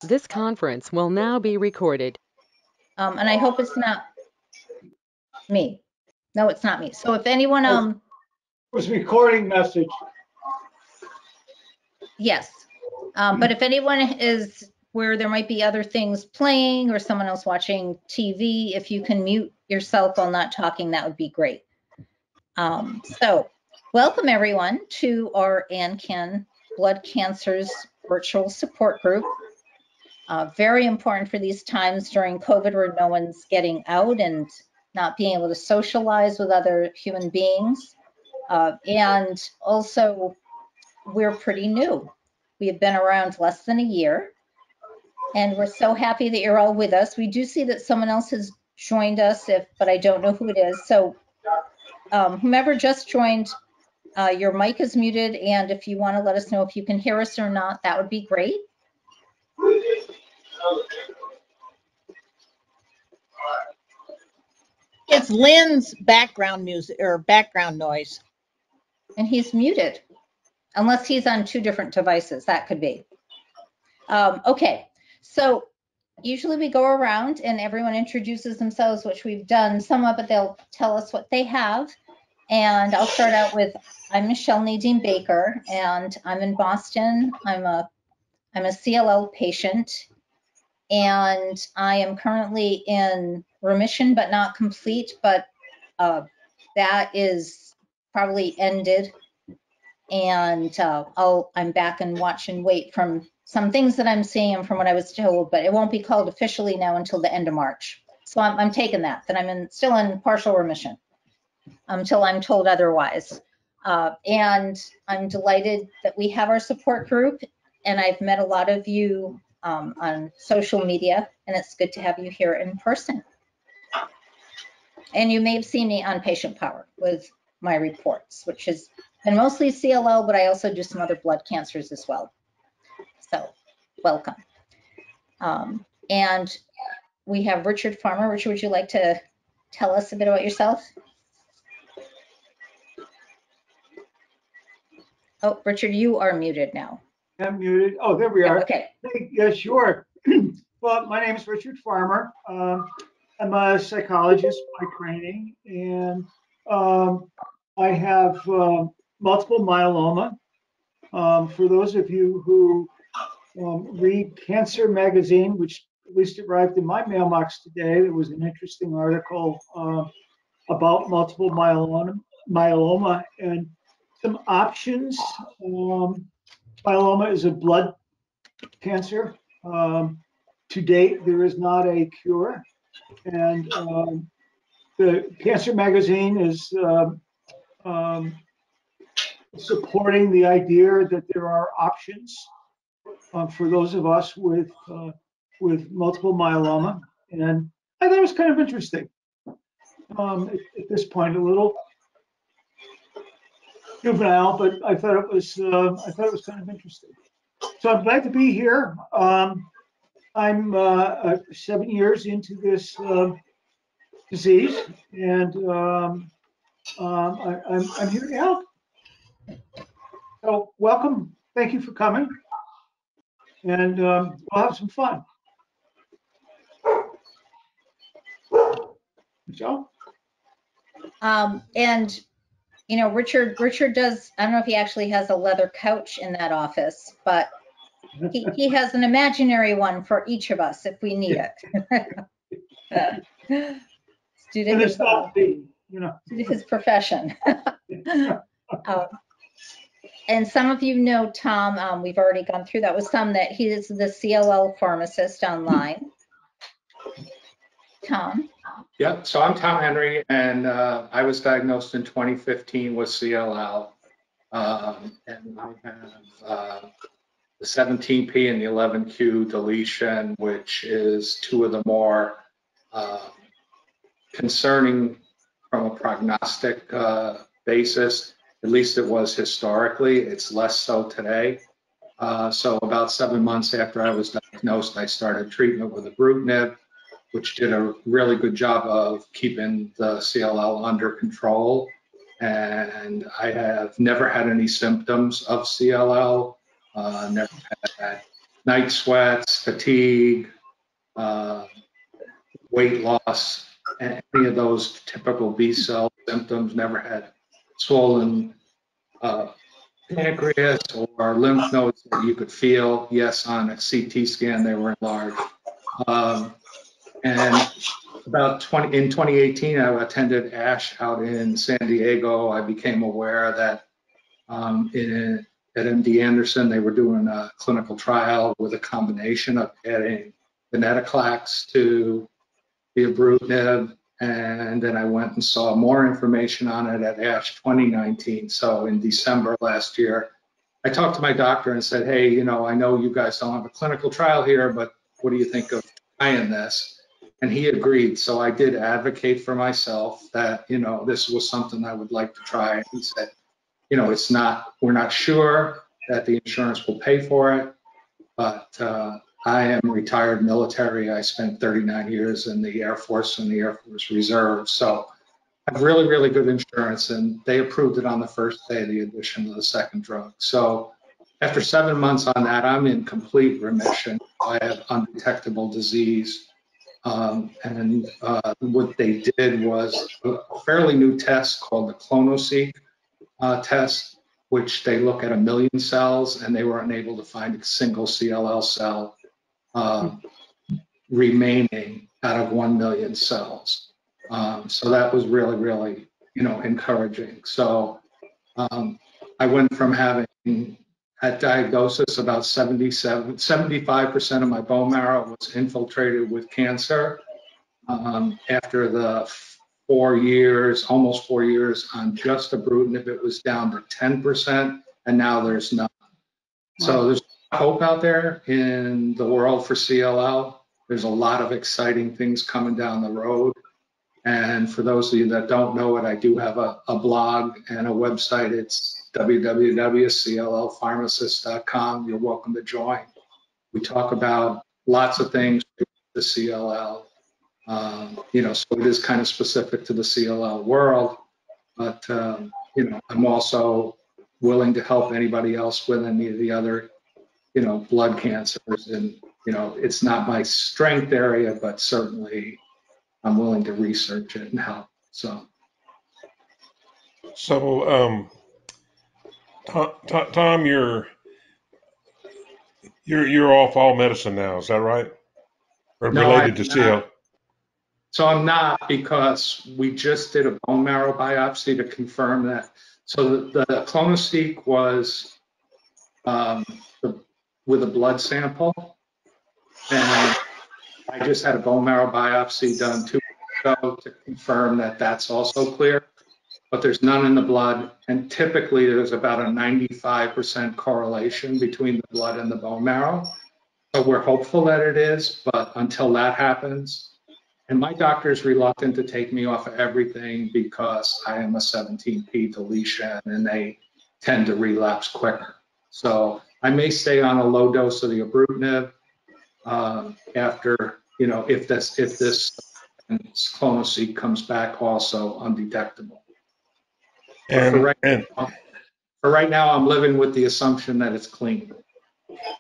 This conference will now be recorded. And I hope it's not me. No, it's not me. So if anyone, It was recording message. yes. But if anyone is where there might be other things playing or someone else watching TV, if you can mute yourself while not talking, that would be great. So welcome everyone to our ANCAN Blood Cancers virtual support group. Very important for these times during COVID where no one's getting out and not being able to socialize with other human beings. And also, we're pretty new. We have been around less than a year, and we're so happy that you're all with us. We do see that someone else has joined us, but I don't know who it is. So whomever just joined, your mic is muted, and if you want to let us know if you can hear us or not, that would be great. It's Lynn's background music or background noise. And he's muted, unless he's on two different devices. That could be. Okay, so usually we go around and everyone introduces themselves, which we've done some of it. They'll tell us what they have. And I'll start out with, I'm Michele Nadeem-Baker, and I'm in Boston. I'm a CLL patient, and I am currently in remission, but not complete, but that is probably ended. And I'm back and watch and wait from some things that I'm seeing and from what I was told, but it won't be called officially now until the end of March. So I'm taking that I'm still in partial remission until I'm told otherwise. And I'm delighted that we have our support group, and I've met a lot of you on social media, and it's good to have you here in person. And you may have seen me on Patient Power with my reports, which has been mostly CLL, but I also do some other blood cancers as well. So welcome. And we have Richard Farmer. Richard, would you like to tell us a bit about yourself? Oh, Richard, you are muted now. I'm muted. Oh, there we are. Okay. Yeah, sure. Well, my name is Richard Farmer. I'm a psychologist by training, and I have multiple myeloma. For those of you who read Cancer magazine, which at least arrived in my mailbox today, there was an interesting article about multiple myeloma and some options. Myeloma is a blood cancer. To date, there is not a cure. And the Cancer magazine is supporting the idea that there are options for those of us with multiple myeloma. And I thought it was kind of interesting. At this point, a little juvenile, but I thought it was kind of interesting. So I'm glad to be here. I'm 7 years into this disease, and I'm here to help. So welcome. Thank you for coming, and we'll have some fun. Michele? And you know, Richard does, I don't know if he actually has a leather couch in that office, but he has an imaginary one for each of us if we need it. Due to his profession. And some of you know Tom, we've already gone through that with some, that he is the CLL pharmacist online. Tom? Yep, so I'm Tom Henry, and I was diagnosed in 2015 with CLL. And I have the 17p and the 11q deletion, which is two of the more concerning from a prognostic basis. At least it was historically. It's less so today. So about 7 months after I was diagnosed, I started treatment with ibrutinib, which did a really good job of keeping the CLL under control. And I have never had any symptoms of CLL, never had night sweats, fatigue, weight loss, and any of those typical B cell symptoms. Never had swollen pancreas or lymph nodes that you could feel. Yes, on a CT scan, they were enlarged. And in 2018, I attended ASH out in San Diego. I became aware that at MD Anderson, they were doing a clinical trial with a combination of adding venetoclax to the ibrutinib, and then I went and saw more information on it at ASH 2019. So in December last year, I talked to my doctor and said, hey, I know you guys don't have a clinical trial here, but what do you think of trying this? And he agreed. So I did advocate for myself that, this was something I would like to try. And he said, we're not sure that the insurance will pay for it, but I am retired military. I spent 39 years in the Air Force and the Air Force Reserve. So I have really, really good insurance, and they approved it on the first day of the addition of the second drug. So after 7 months on that, I'm in complete remission. I have undetectable disease. And what they did was a fairly new test called the clonoSeq test, which they look at 1 million cells, and they were unable to find a single CLL cell remaining out of 1 million cells. So that was really, really, encouraging. So I went from having, at diagnosis, about 75% of my bone marrow was infiltrated with cancer. After the 4 years, almost 4 years on just ibrutinib, it was down to 10%, and now there's none. So there's hope out there in the world for CLL. There's a lot of exciting things coming down the road. And for those of you that don't know it, I do have a blog and a website. It's www.cllpharmacist.com. You're welcome to join. We talk about lots of things with the CLL. So it is kind of specific to the CLL world, but, I'm also willing to help anybody else with any of the other, blood cancers. And, it's not my strength area, but certainly I'm willing to research it and help. So Tom, you're off all medicine now, is that right? Or related to CLL? So I'm not, because we just did a bone marrow biopsy to confirm that. So the clonoSeq was with a blood sample, and I just had a bone marrow biopsy done 2 weeks ago to confirm that that's also clear, but there's none in the blood. And typically there's about a 95% correlation between the blood and the bone marrow. So we're hopeful that it is, but until that happens, and my doctor is reluctant to take me off of everything because I am a 17p deletion and they tend to relapse quicker. So I may stay on a low dose of the ibrutinib after, if this clonoSeq comes back also undetectable. For right now, I'm living with the assumption that it's clean.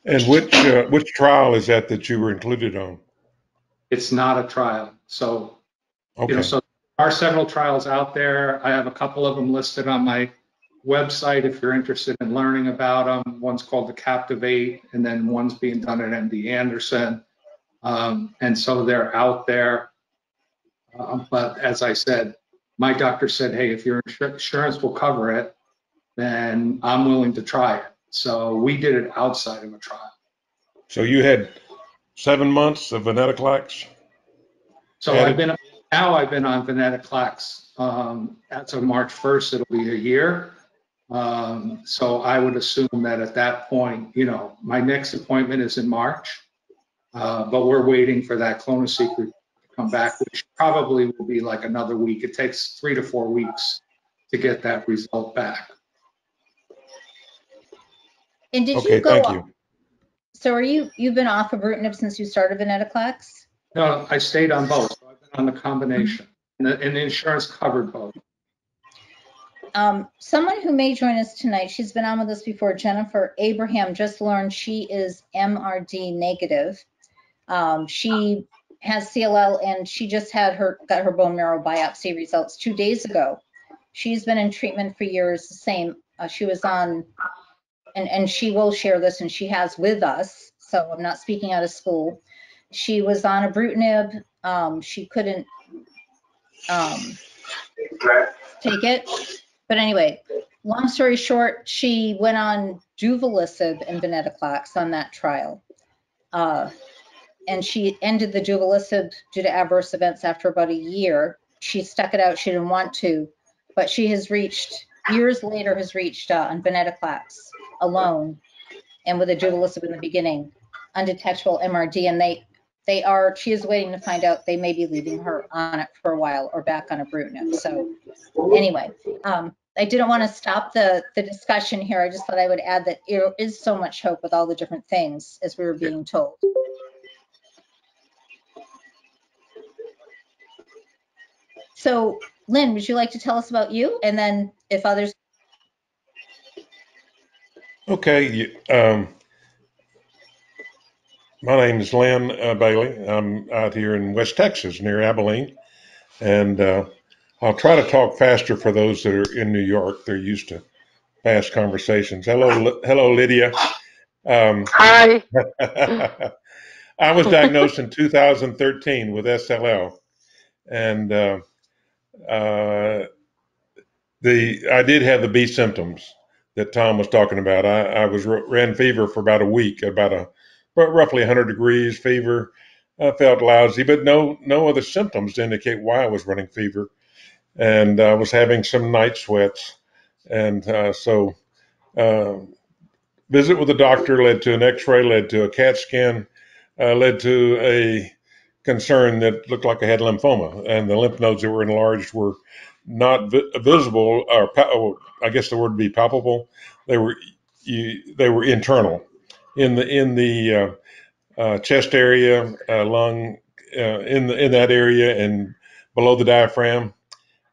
And which trial is that you were included on? It's not a trial. So, okay. So there are several trials out there. I have a couple of them listed on my website if you're interested in learning about them. One's called the Captivate, and then one's being done at MD Anderson. And so they're out there. But as I said, my doctor said, hey, if your insurance will cover it, then I'm willing to try it. So we did it outside of a trial. So you had 7 months of venetoclax? So I've been on venetoclax. As of March 1st, it'll be a year. So I would assume that at that point, my next appointment is in March, but we're waiting for that clonoSeq to come back, which probably will be like another week. It takes 3 to 4 weeks to get that result back. And did Okay, you go thank you. So you've been off ibrutinib since you started venetoclax? No, I stayed on both. So I've been on the combination, and the insurance covered both. Someone who may join us tonight, she's been on with us before, Jennifer Abraham, just learned she is MRD negative. She has CLL and she just got her bone marrow biopsy results 2 days ago. She's been in treatment for years, the same. She was on, and she will share this, and she has with us, so I'm not speaking out of school. She was on ibrutinib. She couldn't take it. But anyway, long story short, she went on duvelisib and venetoclax on that trial. And she ended the duvelisib due to adverse events after about a year. She stuck it out. She didn't want to, but she has reached, years later, has reached on venetoclax alone and with a duvelisib in the beginning, undetectable MRD. And she is waiting to find out they may be leaving her on it for a while or back on ibrutinib. So anyway, I didn't want to stop the discussion here. I just thought I would add that there is so much hope with all the different things as we were being told. So, Lynn, would you like to tell us about you? And then if others. Okay. My name is Lynn Bailey. I'm out here in West Texas near Abilene. And I'll try to talk faster for those that are in New York. They're used to fast conversations. Hello, Lydia. Hi. I was diagnosed in 2013 with SLL. And I did have the B symptoms that Tom was talking about. I ran fever for about a week, about roughly 100 degrees fever. I felt lousy, but no other symptoms to indicate why I was running fever. And I was having some night sweats. And so visit with the doctor led to an x-ray, led to a CAT scan, led to a concern that looked like I had lymphoma. And the lymph nodes that were enlarged were not visible, or I guess the word would be palpable. They were internal in the chest area, lung, in that area, and below the diaphragm.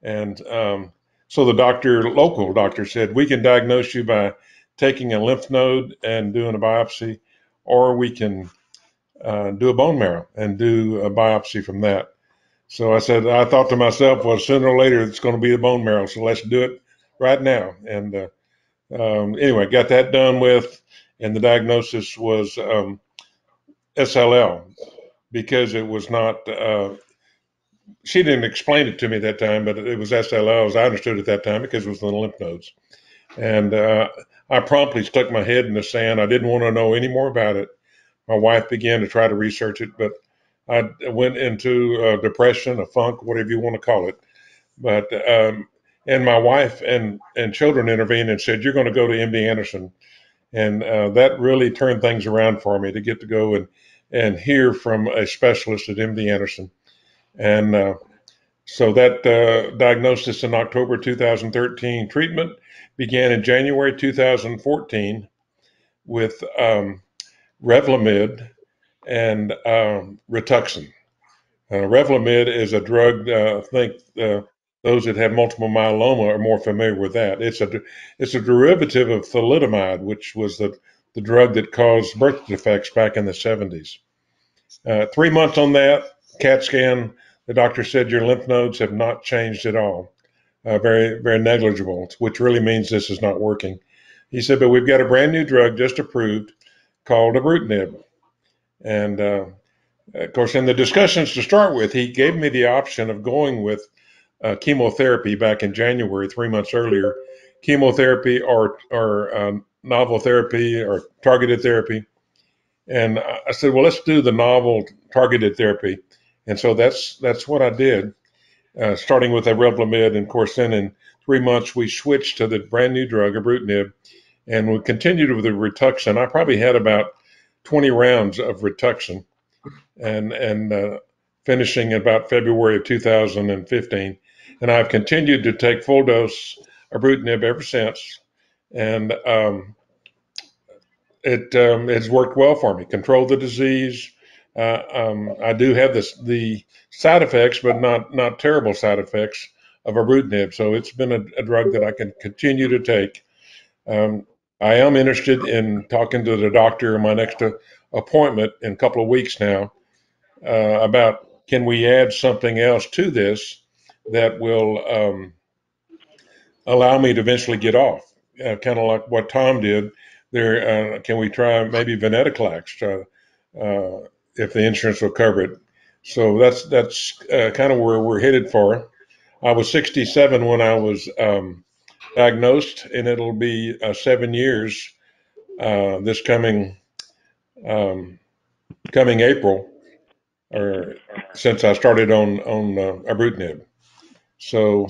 And so the local doctor said, we can diagnose you by taking a lymph node and doing a biopsy, or we can do a bone marrow and do a biopsy from that. So I thought to myself, well, sooner or later, it's going to be the bone marrow. So let's do it right now. And anyway, got that done with, and the diagnosis was SLL, because it was not, she didn't explain it to me at that time, but it was SLL as I understood it at that time, because it was the lymph nodes. And I promptly stuck my head in the sand. I didn't want to know any more about it. My wife began to try to research it, but I went into depression, a funk, whatever you want to call it. But and my wife and children intervened and said, you're going to go to MD Anderson. And that really turned things around for me to get to go and hear from a specialist at MD Anderson. And so that diagnosis in October 2013, treatment began in January 2014 with Revlimid and Rituxan. Revlimid is a drug. I think those that have multiple myeloma are more familiar with that. It's a derivative of thalidomide, which was the drug that caused birth defects back in the 70s. 3 months on that CAT scan, the doctor said your lymph nodes have not changed at all. Very, very negligible, which really means this is not working. He said, but we've got a brand new drug just approved called ibrutinib. And of course, in the discussions to start with, he gave me the option of going with chemotherapy back in January, 3 months earlier, chemotherapy or novel therapy or targeted therapy. And I said, well, let's do the novel targeted therapy. And so that's what I did, starting with a Revlimid. And of course, then in 3 months, we switched to the brand new drug, ibrutinib, and we continued with the Rituxan. I probably had about 20 rounds of Rituxan, and finishing about February of 2015. And I've continued to take full dose ibrutinib ever since. And it has worked well for me, controlled the disease. I do have the side effects, but not terrible side effects of ibrutinib. So it's been a drug that I can continue to take. I am interested in talking to the doctor in my next appointment in a couple of weeks now about can we add something else to this that will allow me to eventually get off, kind of like what Tom did. There, can we try maybe venetoclax if the insurance will cover it? So that's kind of where we're headed for. I was 67 when I was diagnosed, and it'll be 7 years this coming April, or since I started on ibrutinib. So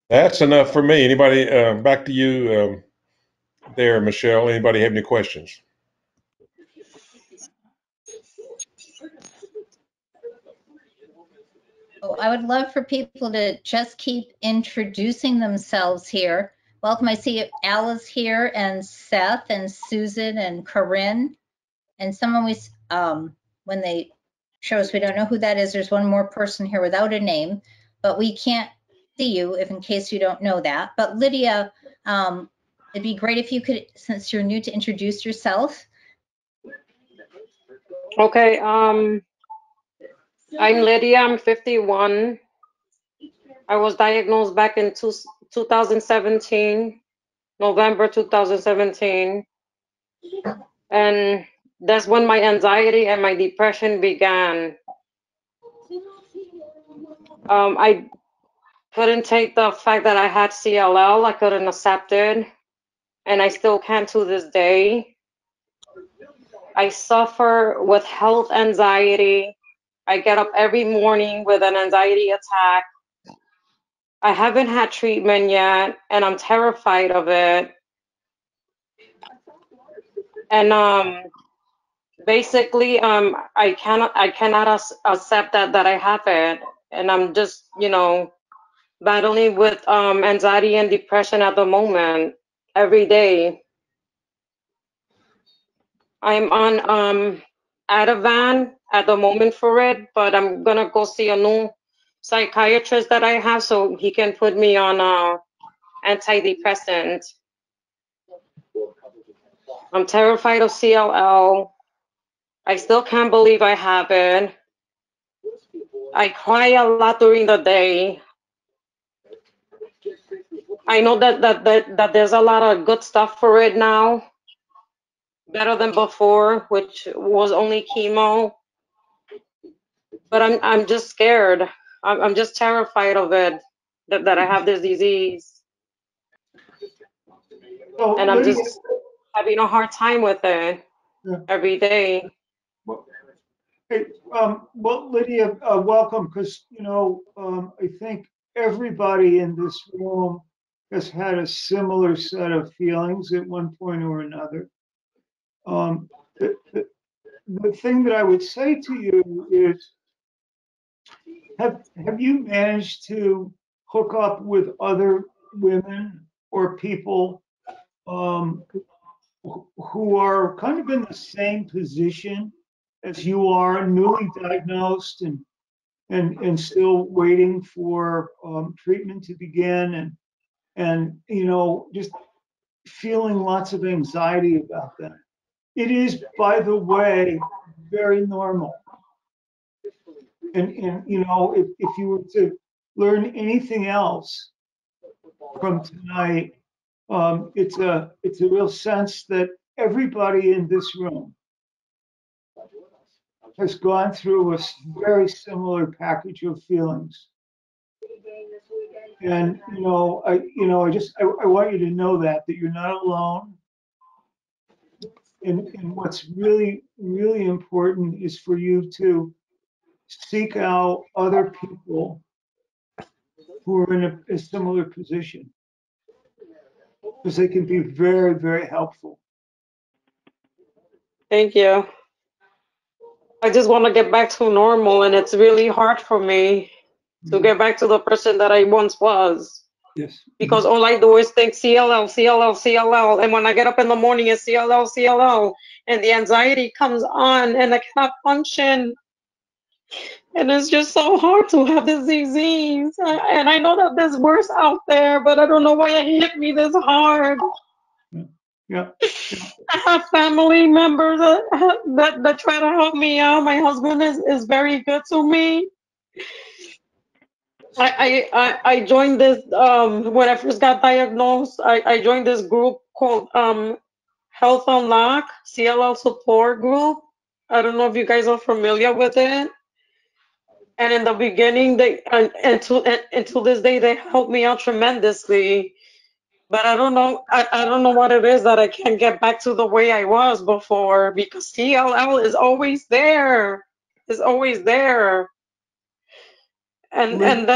that's enough for me. Anybody? Back to you there, Michele. Anybody have any questions? Oh, I would love for people to just keep introducing themselves here. Welcome. I see Alice here, and Seth, and Susan, and Corinne, and someone when they show us, we don't know who that is. There's one more person here without a name, but we can't see you if in case you don't know that. But Lydia, it'd be great if you could, since you're new, to introduce yourself. Okay, I'm Lydia, I'm 51. I was diagnosed back in 2017, November 2017. And that's when my anxiety and my depression began. I couldn't take the fact that I had CLL, I couldn't accept it, and I still can't to this day. I suffer with health anxiety. I get up every morning with an anxiety attack. I haven't had treatment yet, and I'm terrified of it. And basically, I cannot accept that I have it, and I'm just, battling with anxiety and depression at the moment, every day. I'm on Advil at the moment for it, but I'm gonna go see a new psychiatrist that I have so he can put me on antidepressant. I'm terrified of CLL. I still can't believe I have it. I cry a lot during the day. I know that there's a lot of good stuff for it now, better than before, which was only chemo. But I'm just scared. I'm just terrified of it, that I have this disease, So and I'm Lydia, just having a hard time with it every day. hey, well, Lydia, welcome, because I think everybody in this room has had a similar set of feelings at one point or another. The thing that I would say to you is, have you managed to hook up with other women or people who are kind of in the same position as you are, newly diagnosed and still waiting for treatment to begin, and just feeling lots of anxiety about that? It is, by the way, very normal. And if you were to learn anything else from tonight, it's a real sense that everybody in this room has gone through a very similar package of feelings. And I want you to know that you're not alone. And what's really, really important is for you to seek out other people who are in a similar position, because they can be very, very helpful. Thank you. I just want to get back to normal, and it's really hard for me to get back to the person that I once was. Yes. Because all I do is think CLL, CLL, CLL. And when I get up in the morning, it's CLL, CLL. And the anxiety comes on, and I cannot function. And it's just so hard to have this disease. And I know that there's worse out there, but I don't know why it hit me this hard. Yeah. I have family members that try to help me out. My husband is very good to me. I joined this when I first got diagnosed. I joined this group called Health Unlock CLL support group. I don't know if you guys are familiar with it. And in the beginning, they until this day, they helped me out tremendously. But I don't know. I don't know what it is that I can't get back to the way I was before because CLL is always there. It's always there. And then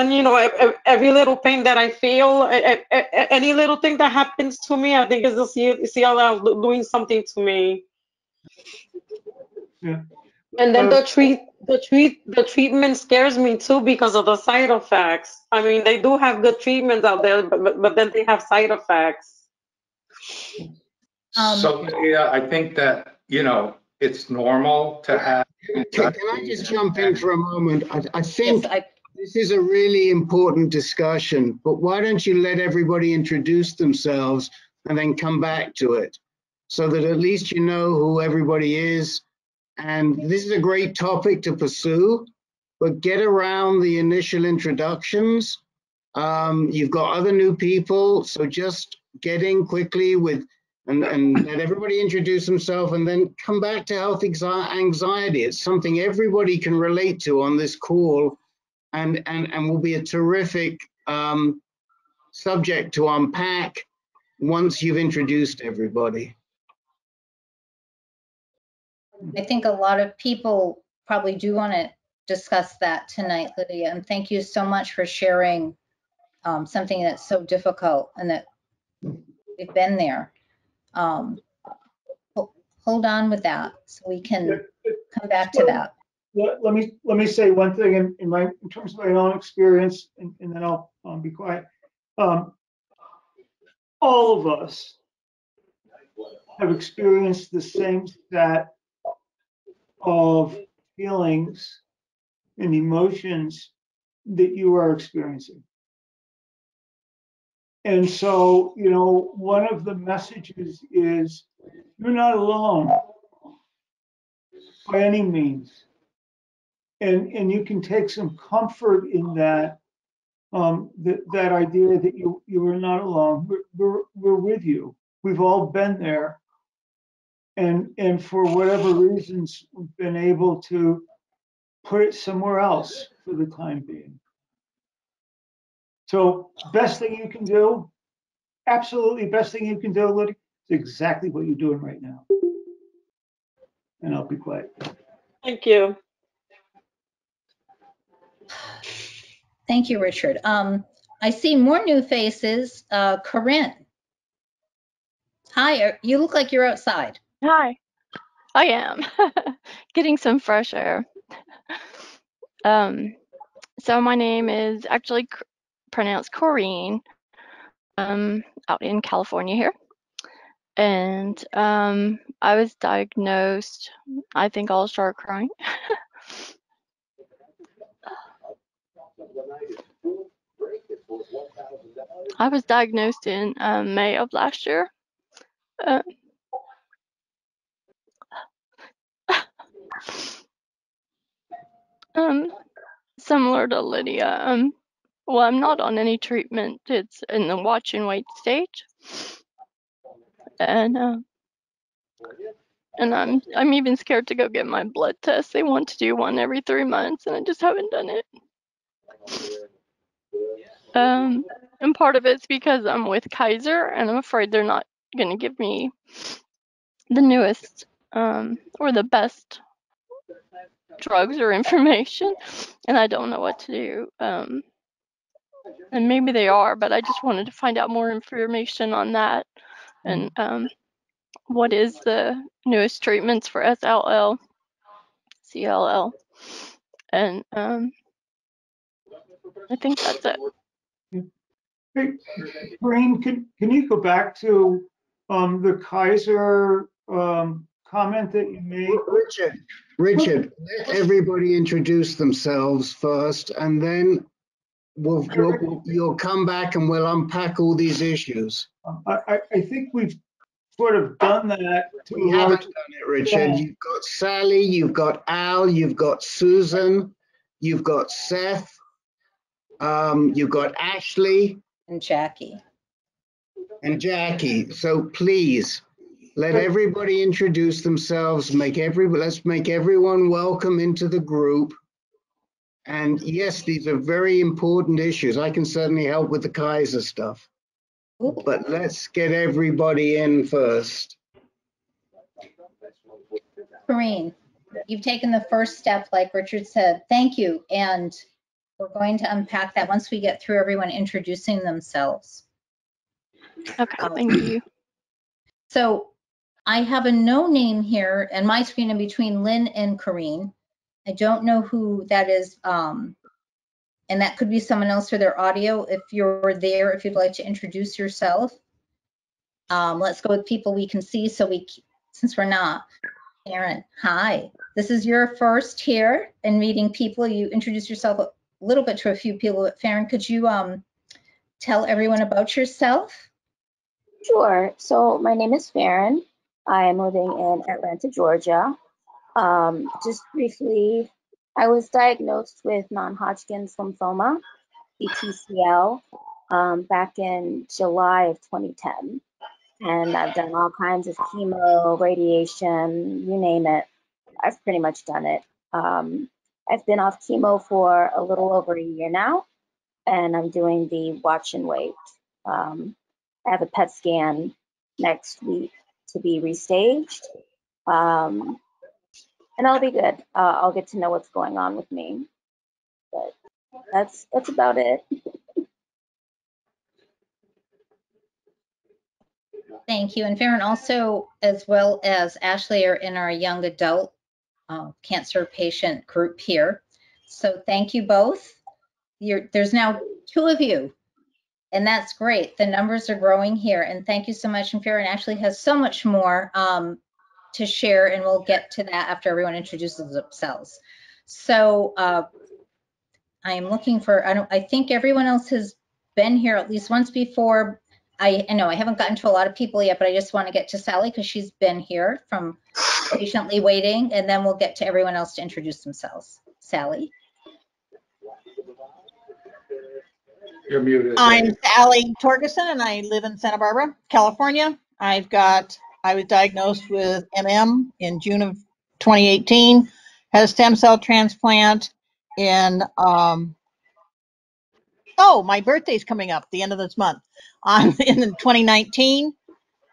every little pain that I feel, any little thing that happens to me, I think is the CLL doing something to me. Yeah. And then the treatment scares me too because of the side effects. I mean, they do have good treatments out there, but then they have side effects. So yeah, I think that, it's normal to have. Can I just jump in for a moment? I think Yes, this is a really important discussion, but why don't you let everybody introduce themselves and then come back to it so that at least you know who everybody is. And this is a great topic to pursue, but get around the initial introductions. You've got other new people, so just get in quickly with and let everybody introduce themselves and then come back to health anxiety. It's something everybody can relate to on this call and will be a terrific subject to unpack once you've introduced everybody. I think a lot of people probably do want to discuss that tonight, Lydia. And thank you so much for sharing something that's so difficult and that we've been there. Hold on with that so we can come back to that. Let me say one thing in terms of my own experience, and then I'll be quiet. All of us have experienced the same set of feelings and emotions that you are experiencing. And so, one of the messages is you're not alone by any means. And you can take some comfort in that, that idea that you are not alone. We're with you. We've all been there. And for whatever reasons, we've been able to put it somewhere else for the time being. So best thing you can do, absolutely best thing you can do, Lydia, is exactly what you're doing right now. And I'll be quiet. Thank you. Thank you, Richard. I see more new faces. Corinne. Hi, you look like you're outside. Hi, I am getting some fresh air. So my name is actually pronounced Corrine, out in California here. And I was diagnosed, I think I'll start crying. I was diagnosed in May of last year. Similar to Lydia. Well, I'm not on any treatment. It's in the watch and wait stage. And I'm even scared to go get my blood test. They want to do one every 3 months, and I just haven't done it. And part of it's because I'm with Kaiser, and I'm afraid they're not going to give me the newest or the best drugs or information, and I don't know what to do. And maybe they are, but I just wanted to find out more information on that and what is the newest treatments for SLL, CLL, and I think that's it. Hey, Corinne, can you go back to the Kaiser comment that you made? Richard, let everybody introduce themselves first, and then you'll come back and we'll unpack all these issues. I think we've sort of done that to We a large haven't done it, Richard. extent. You've got Sally, you've got Al, you've got Susan, you've got Seth, you've got Ashley And Jackie. and Jackie. So please let everybody introduce themselves. Let's make everyone welcome into the group. And yes, these are very important issues. I can certainly help with the Kaiser stuff, but let's get everybody in first. Corrine, you've taken the first step, like Richard said. Thank you. And we're going to unpack that once we get through everyone introducing themselves. Okay, thank you. So I have a no name here and my screen in between Lynn and Corrine. I don't know who that is. And that could be someone else for their audio. If you're there, if you'd like to introduce yourself. Let's go with people we can see since we're not. Farran, hi. This is your first here in meeting people. You introduce yourself a little bit to a few people. But Farran, could you tell everyone about yourself? Sure. So my name is Farran. I am living in Atlanta, Georgia. Just briefly, I was diagnosed with non-Hodgkin's lymphoma, CTCL, back in July of 2010. And I've done all kinds of chemo, radiation, you name it. I've pretty much done it. I've been off chemo for a little over a year now, and I'm doing the watch and wait. I have a PET scan next week to be restaged, and I'll be good. I'll get to know what's going on with me, but that's about it. Thank you. And Farran, also, as well as Ashley, are in our young adult cancer patient group here. So thank you both. There's now 2 of you, and that's great. The numbers are growing here, and thank you so much. And Farran actually has so much more to share, and we'll get to that after everyone introduces themselves. So I am looking for, I think everyone else has been here at least once before. I know I haven't gotten to a lot of people yet, but I just want to get to Sally because she's been here from patiently waiting, and then we'll get to everyone else to introduce themselves. Sally. You're muted. I'm Sally Torgerson, and I live in Santa Barbara, California. I was diagnosed with MM in June of 2018, had a stem cell transplant in, my birthday's coming up the end of this month. In 2019.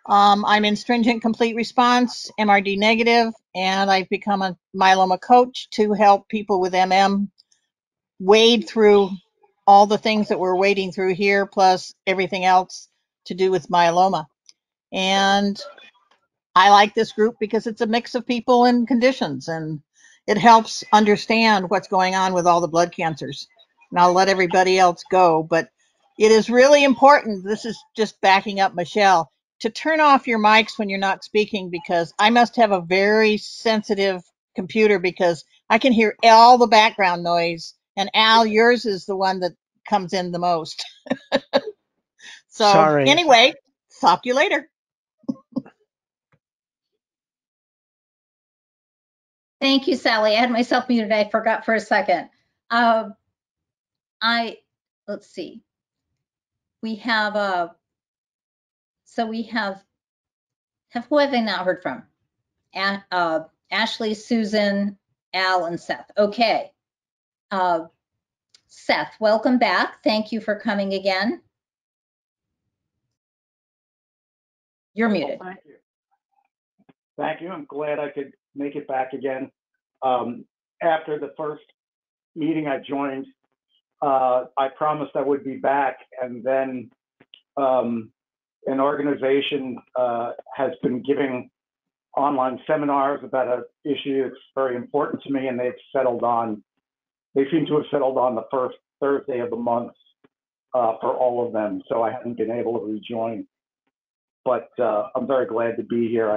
I'm in stringent complete response, MRD negative, and I've become a myeloma coach to help people with MM wade through all the things that we're wading through here, plus everything else to do with myeloma. And I like this group because it's a mix of people and conditions, and it helps understand what's going on with all the blood cancers. And I'll let everybody else go, but it is really important. This is just backing up Michele, to turn off your mics when you're not speaking, because I must have a very sensitive computer because I can hear all the background noise. And Al, yours is the one that comes in the most. So Sorry. Anyway, talk to you later. Thank you, Sally. I had myself muted. I forgot for a second. Let's see. We have who have I not heard from? Ashley, Susan, Al, and Seth. Okay. Seth, welcome back. Thank you for coming again. You're muted. Thank you. Thank you. I'm glad I could make it back again. After the first meeting I joined, I promised I would be back, and then an organization has been giving online seminars about an issue that's very important to me, and they seem to have settled on the first Thursday of the month for all of them, so I haven't been able to rejoin. But I'm very glad to be here.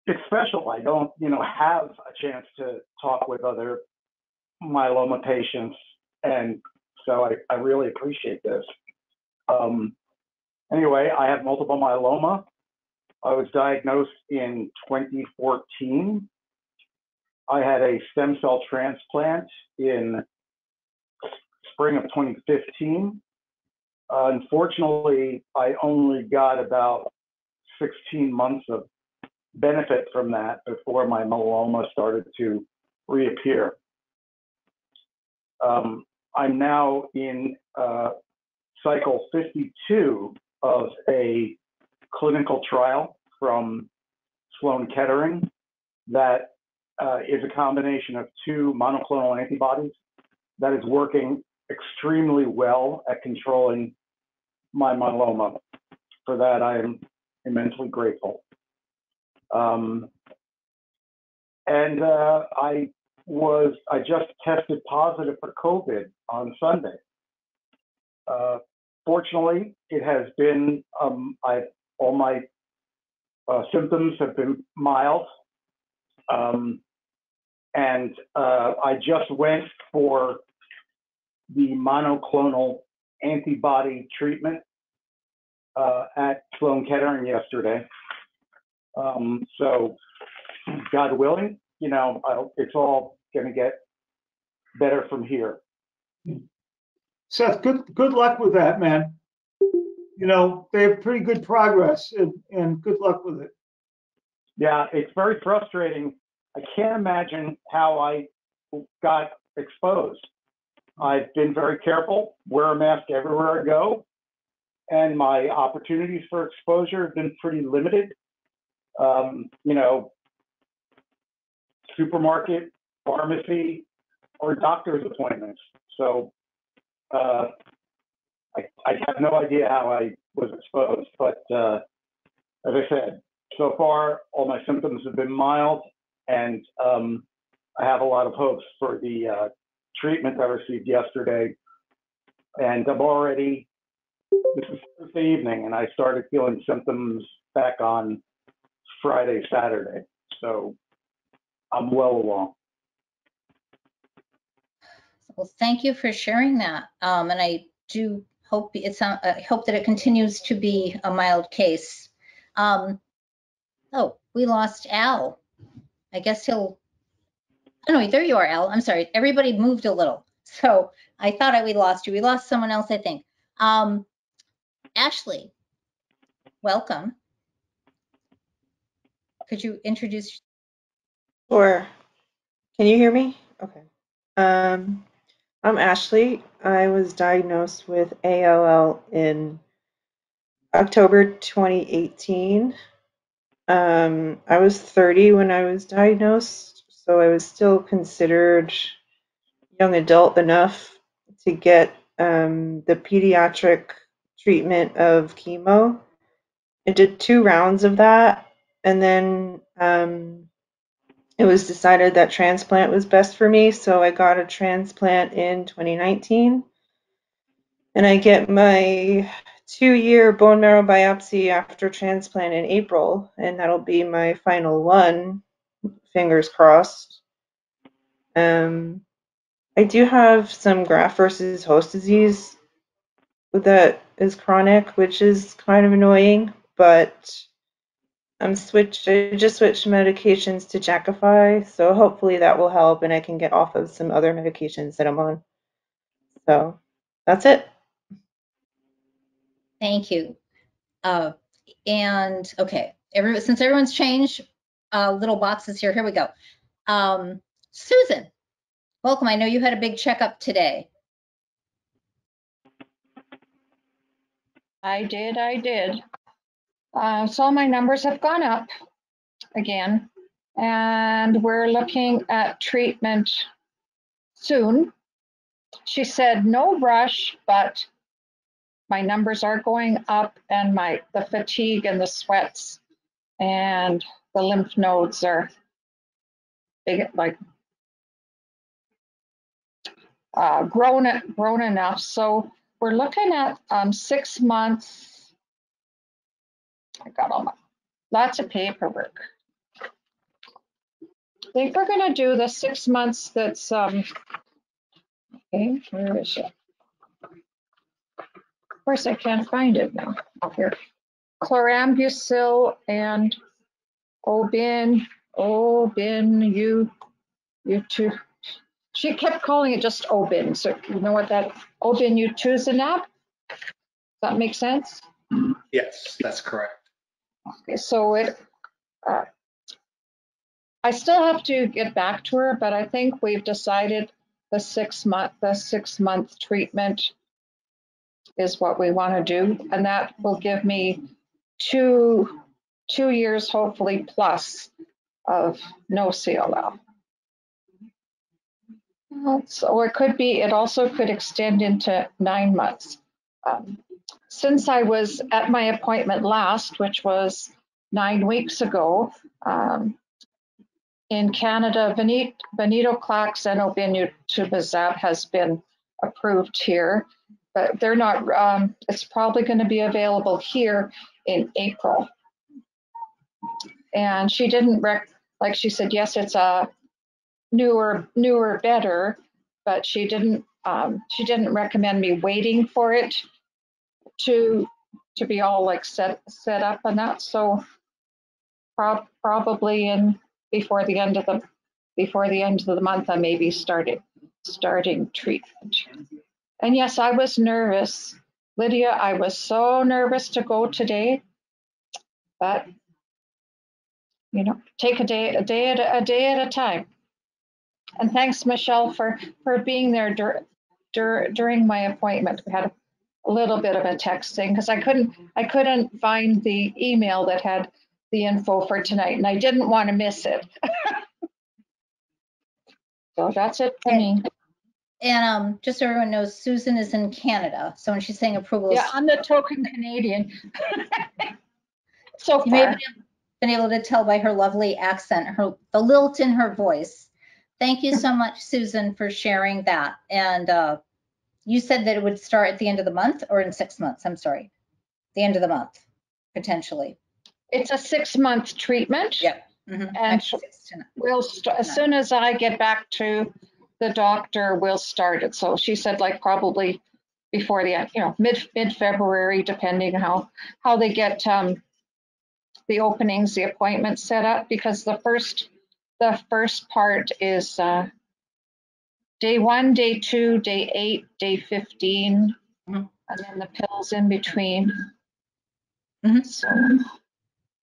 it's special. I don't, have a chance to talk with other myeloma patients, and so I really appreciate this. Anyway, I have multiple myeloma. I was diagnosed in 2014. I had a stem cell transplant in spring of 2015. Unfortunately, I only got about 16 months of benefit from that before my myeloma started to reappear. I'm now in cycle 52 of a clinical trial from Sloan Kettering that is a combination of 2 monoclonal antibodies that is working extremely well at controlling my myeloma. For that, I am immensely grateful. I just tested positive for COVID on Sunday. Fortunately, it has been, all my symptoms have been mild. I just went for the monoclonal antibody treatment at Sloan Kettering yesterday. So, God willing, it's all going to get better from here. Seth, good luck with that, man. They have pretty good progress, and good luck with it. Yeah, it's very frustrating. I can't imagine how I got exposed. I've been very careful, wear a mask everywhere I go, and my opportunities for exposure have been pretty limited. Supermarket, pharmacy, or doctor's appointments. So I have no idea how I was exposed, but as I said, so far all my symptoms have been mild, and I have a lot of hopes for the treatment I received yesterday. And this is Thursday evening, and I started feeling symptoms back on Friday, Saturday. So I'm well along. Well, thank you for sharing that. And I do hope I hope that it continues to be a mild case. Oh, we lost Al. I guess oh no, there you are, Al. I'm sorry. Everybody moved a little. So I thought we lost you. We lost someone else, I think. Ashley, welcome. Could you introduce? Sure. Can you hear me? Okay. I'm Ashley. I was diagnosed with ALL in October 2018. I was 30 when I was diagnosed, so I was still considered young adult enough to get the pediatric treatment of chemo. I did 2 rounds of that, and then it was decided that transplant was best for me, so I got a transplant in 2019. And I get my 2-year bone marrow biopsy after transplant in April, and that'll be my final one, fingers crossed. I do have some graft versus host disease that is chronic, which is kind of annoying, but I just switched medications to Jakafi, so hopefully that will help and I can get off of some other medications that I'm on. So that's it. Thank you. And okay, since everyone's changed little boxes here we go. Susan, welcome. I know you had a big checkup today. I did. So my numbers have gone up again, and we're looking at treatment soon. She said no rush, but my numbers are going up, and the fatigue and the sweats and the lymph nodes are big, like grown enough. So we're looking at 6 months. I got lots of paperwork. think we're going to do the 6 months. That's okay. Where is it? Of course, I can't find it now. Oh, here. Chlorambucil and Obin, you two. She kept calling it just Obin. So you know what that Obin Does that make sense? Yes, that's correct. Okay, so I still have to get back to her, but I think we've decided the 6 month treatment is what we want to do, and that will give me two years, hopefully, plus of no CLL. So it also could extend into 9 months. Since I was at my appointment last, which was 9 weeks ago, in Canada, venetoclax and obinutuzumab has been approved here, but they're not. It's probably going to be available here in April. And she didn't like she said, yes, it's a newer, better, but she didn't recommend me waiting for it to be all like set up and that. So probably before the end of the month, I may be starting treatment. And yes, I was nervous, Lydia. I was so nervous to go today, but take a day at a time. And thanks, Michele, for being there during my appointment. We had a little bit of a texting because I couldn't find the email that had the info for tonight, and I didn't want to miss it. So that's it for me. And just so everyone knows, Susan is in Canada. So when she's saying approval, yeah, I'm the token Canadian. So you may have been able to tell by her lovely accent, the lilt in her voice. Thank you so much, Susan, for sharing that. And you said that it would start at the end of the month or in 6 months? I'm sorry, the end of the month, potentially. It's a 6 month treatment. Yep. Mm-hmm. And we'll as soon as I get back to the doctor, we'll start it. So she said like probably before the end, mid-February, depending how they get the openings, the appointments set up, because the first part is day 1, day 2, day 8, day 15, and then the pills in between. So.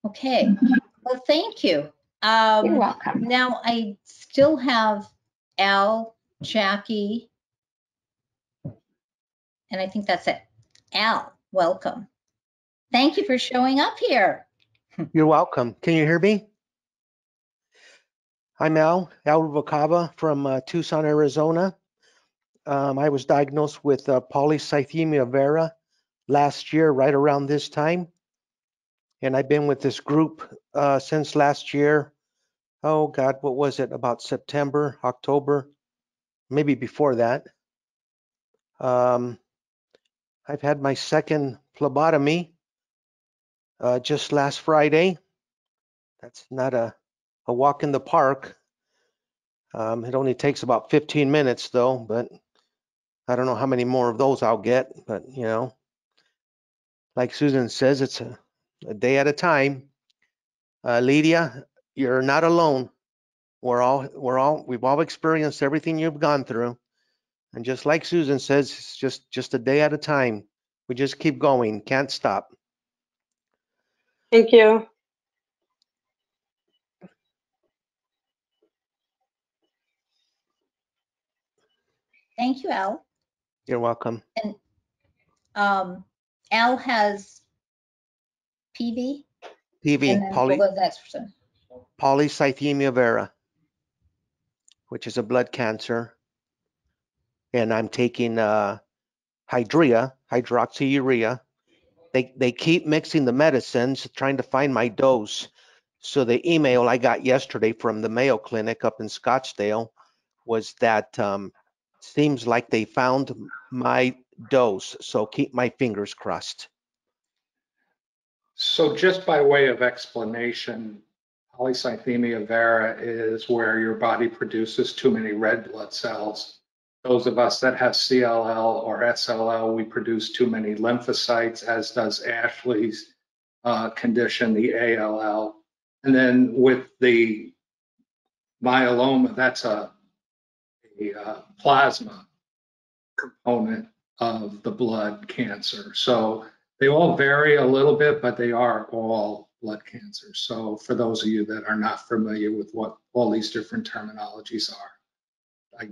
Okay. Well, thank you. You're welcome. Now I still have Al, Jackie, and I think that's it. Al, welcome. Thank you for showing up here. You're welcome. Can you hear me? I'm Al Rubalcaba from Tucson, Arizona. I was diagnosed with polycythemia vera last year, right around this time. And I've been with this group since last year. Oh God, what was it? About September, October, maybe before that. I've had my second phlebotomy just last Friday. That's not a walk in the park. It only takes about 15 minutes though, but I don't know how many more of those I'll get, but like Susan says, it's a day at a time. Lydia, you're not alone. We've all experienced everything you've gone through. And just like Susan says, it's just a day at a time. We just keep going, can't stop. Thank you. Thank you, Al. You're welcome. And Al has PV? PV, and then we'll go to the next person. Polycythemia vera, which is a blood cancer. And I'm taking hydroxyurea. They keep mixing the medicines, trying to find my dose. So the email I got yesterday from the Mayo Clinic up in Scottsdale was that seems like they found my dose. So keep my fingers crossed. So just by way of explanation, polycythemia vera is where your body produces too many red blood cells. Those of us that have CLL or SLL, we produce too many lymphocytes, as does Ashley's condition, the ALL. And then with the myeloma, that's a plasma component of the blood cancer. So they all vary a little bit, but they are all blood cancers. So for those of you that are not familiar with what all these different terminologies are,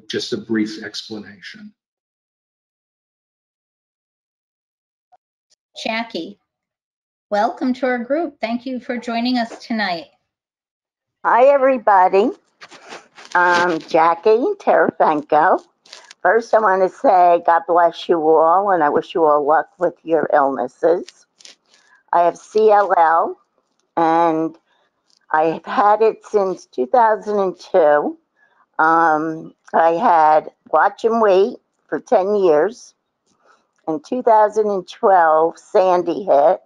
just a brief explanation. Jackie, welcome to our group. Thank you for joining us tonight. Hi, everybody. I'm Jackie Tarasenko. First, I want to say God bless you all, and I wish you all luck with your illnesses. I have CLL, and I've had it since 2002. I had watch and wait for 10 years. In 2012, Sandy hit,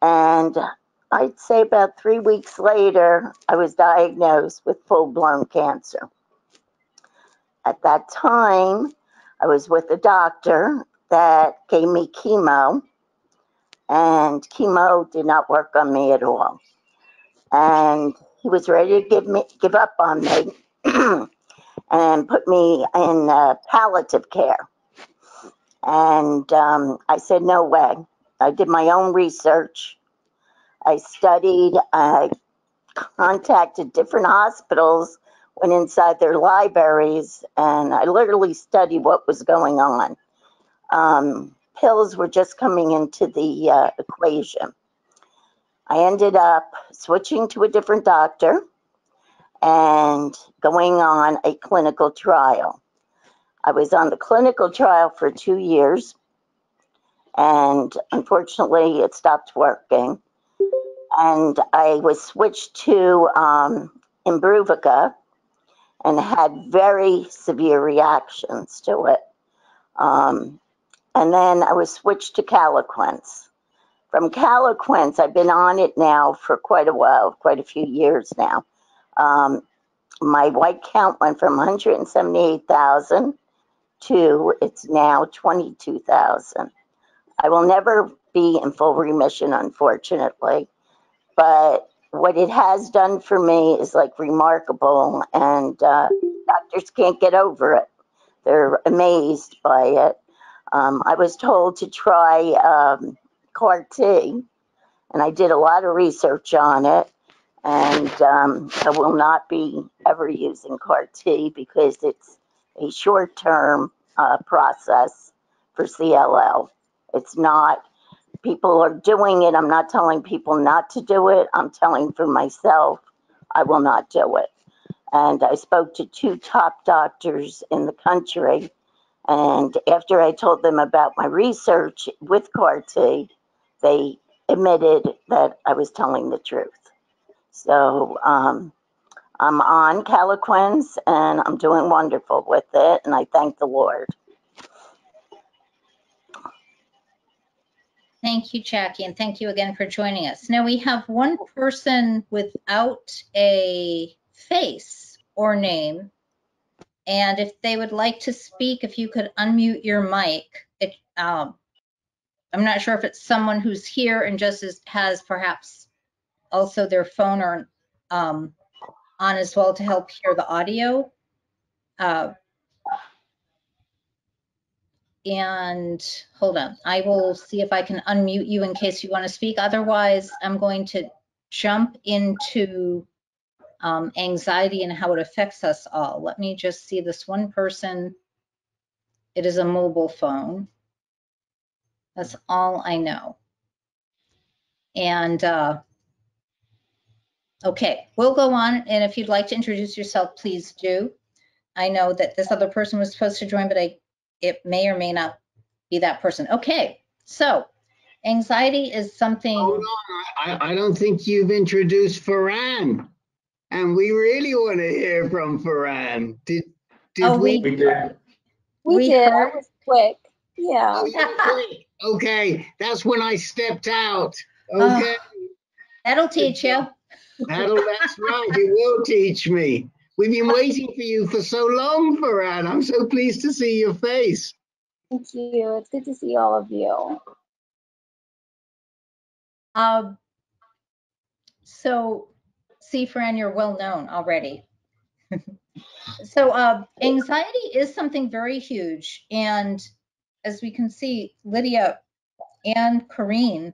and I'd say about 3 weeks later, I was diagnosed with full-blown cancer. At that time, I was with a doctor that gave me chemo, and chemo did not work on me at all. And he was ready to give up on me and put me in palliative care. And I said, no way. I did my own research. I studied, I contacted different hospitals, went inside their libraries, and I literally studied what was going on. Pills were just coming into the equation. I ended up switching to a different doctor and going on a clinical trial. I was on the clinical trial for 2 years, and unfortunately it stopped working. And I was switched to Imbruvica and had very severe reactions to it. And then I was switched to calaquence. From calaquence, I've been on it now for quite a while, quite a few years now. My white count went from 178,000 to it's now 22,000. I will never be in full remission, unfortunately, but what it has done for me is like remarkable, and doctors can't get over it. They're amazed by it. I was told to try CAR T, and I did a lot of research on it, and I will not be ever using CAR T because it's a short-term process for CLL. It's not, people are doing it. I'm not telling people not to do it. I'm telling for myself, I will not do it. And I spoke to 2 top doctors in the country, and after I told them about my research with CAR T, they admitted that I was telling the truth. So I'm on calaquence, and I'm doing wonderful with it, and I thank the Lord. Thank you, Jackie, and thank you again for joining us. Now we have one person without a face or name, and if they would like to speak, if you could unmute your mic. I'm not sure if it's someone who's here and just has perhaps also their phone or on as well to help hear the audio. And hold on, I will see if I can unmute you in case you want to speak. Otherwise, I'm going to jump into anxiety and how it affects us all. Let me just see this one person. It is a mobile phone. That's all I know. And okay, we'll go on. And if you'd like to introduce yourself, please do. I know that this other person was supposed to join, but it may or may not be that person. Okay, so anxiety is something. Hold on, I don't think you've introduced Farran, and we really want to hear from Farran. Did we? We did. We did. Heard? I was quick. Yeah. Oh, you were quick. Okay, that's when I stepped out. Okay. That'll teach you. That's right. You will teach me. We've been waiting for you for so long, Farran. I'm so pleased to see your face. Thank you. It's good to see all of you. So, see, Fran, you're well known already. So, anxiety is something very huge, and as we can see, Lydia and Corrine,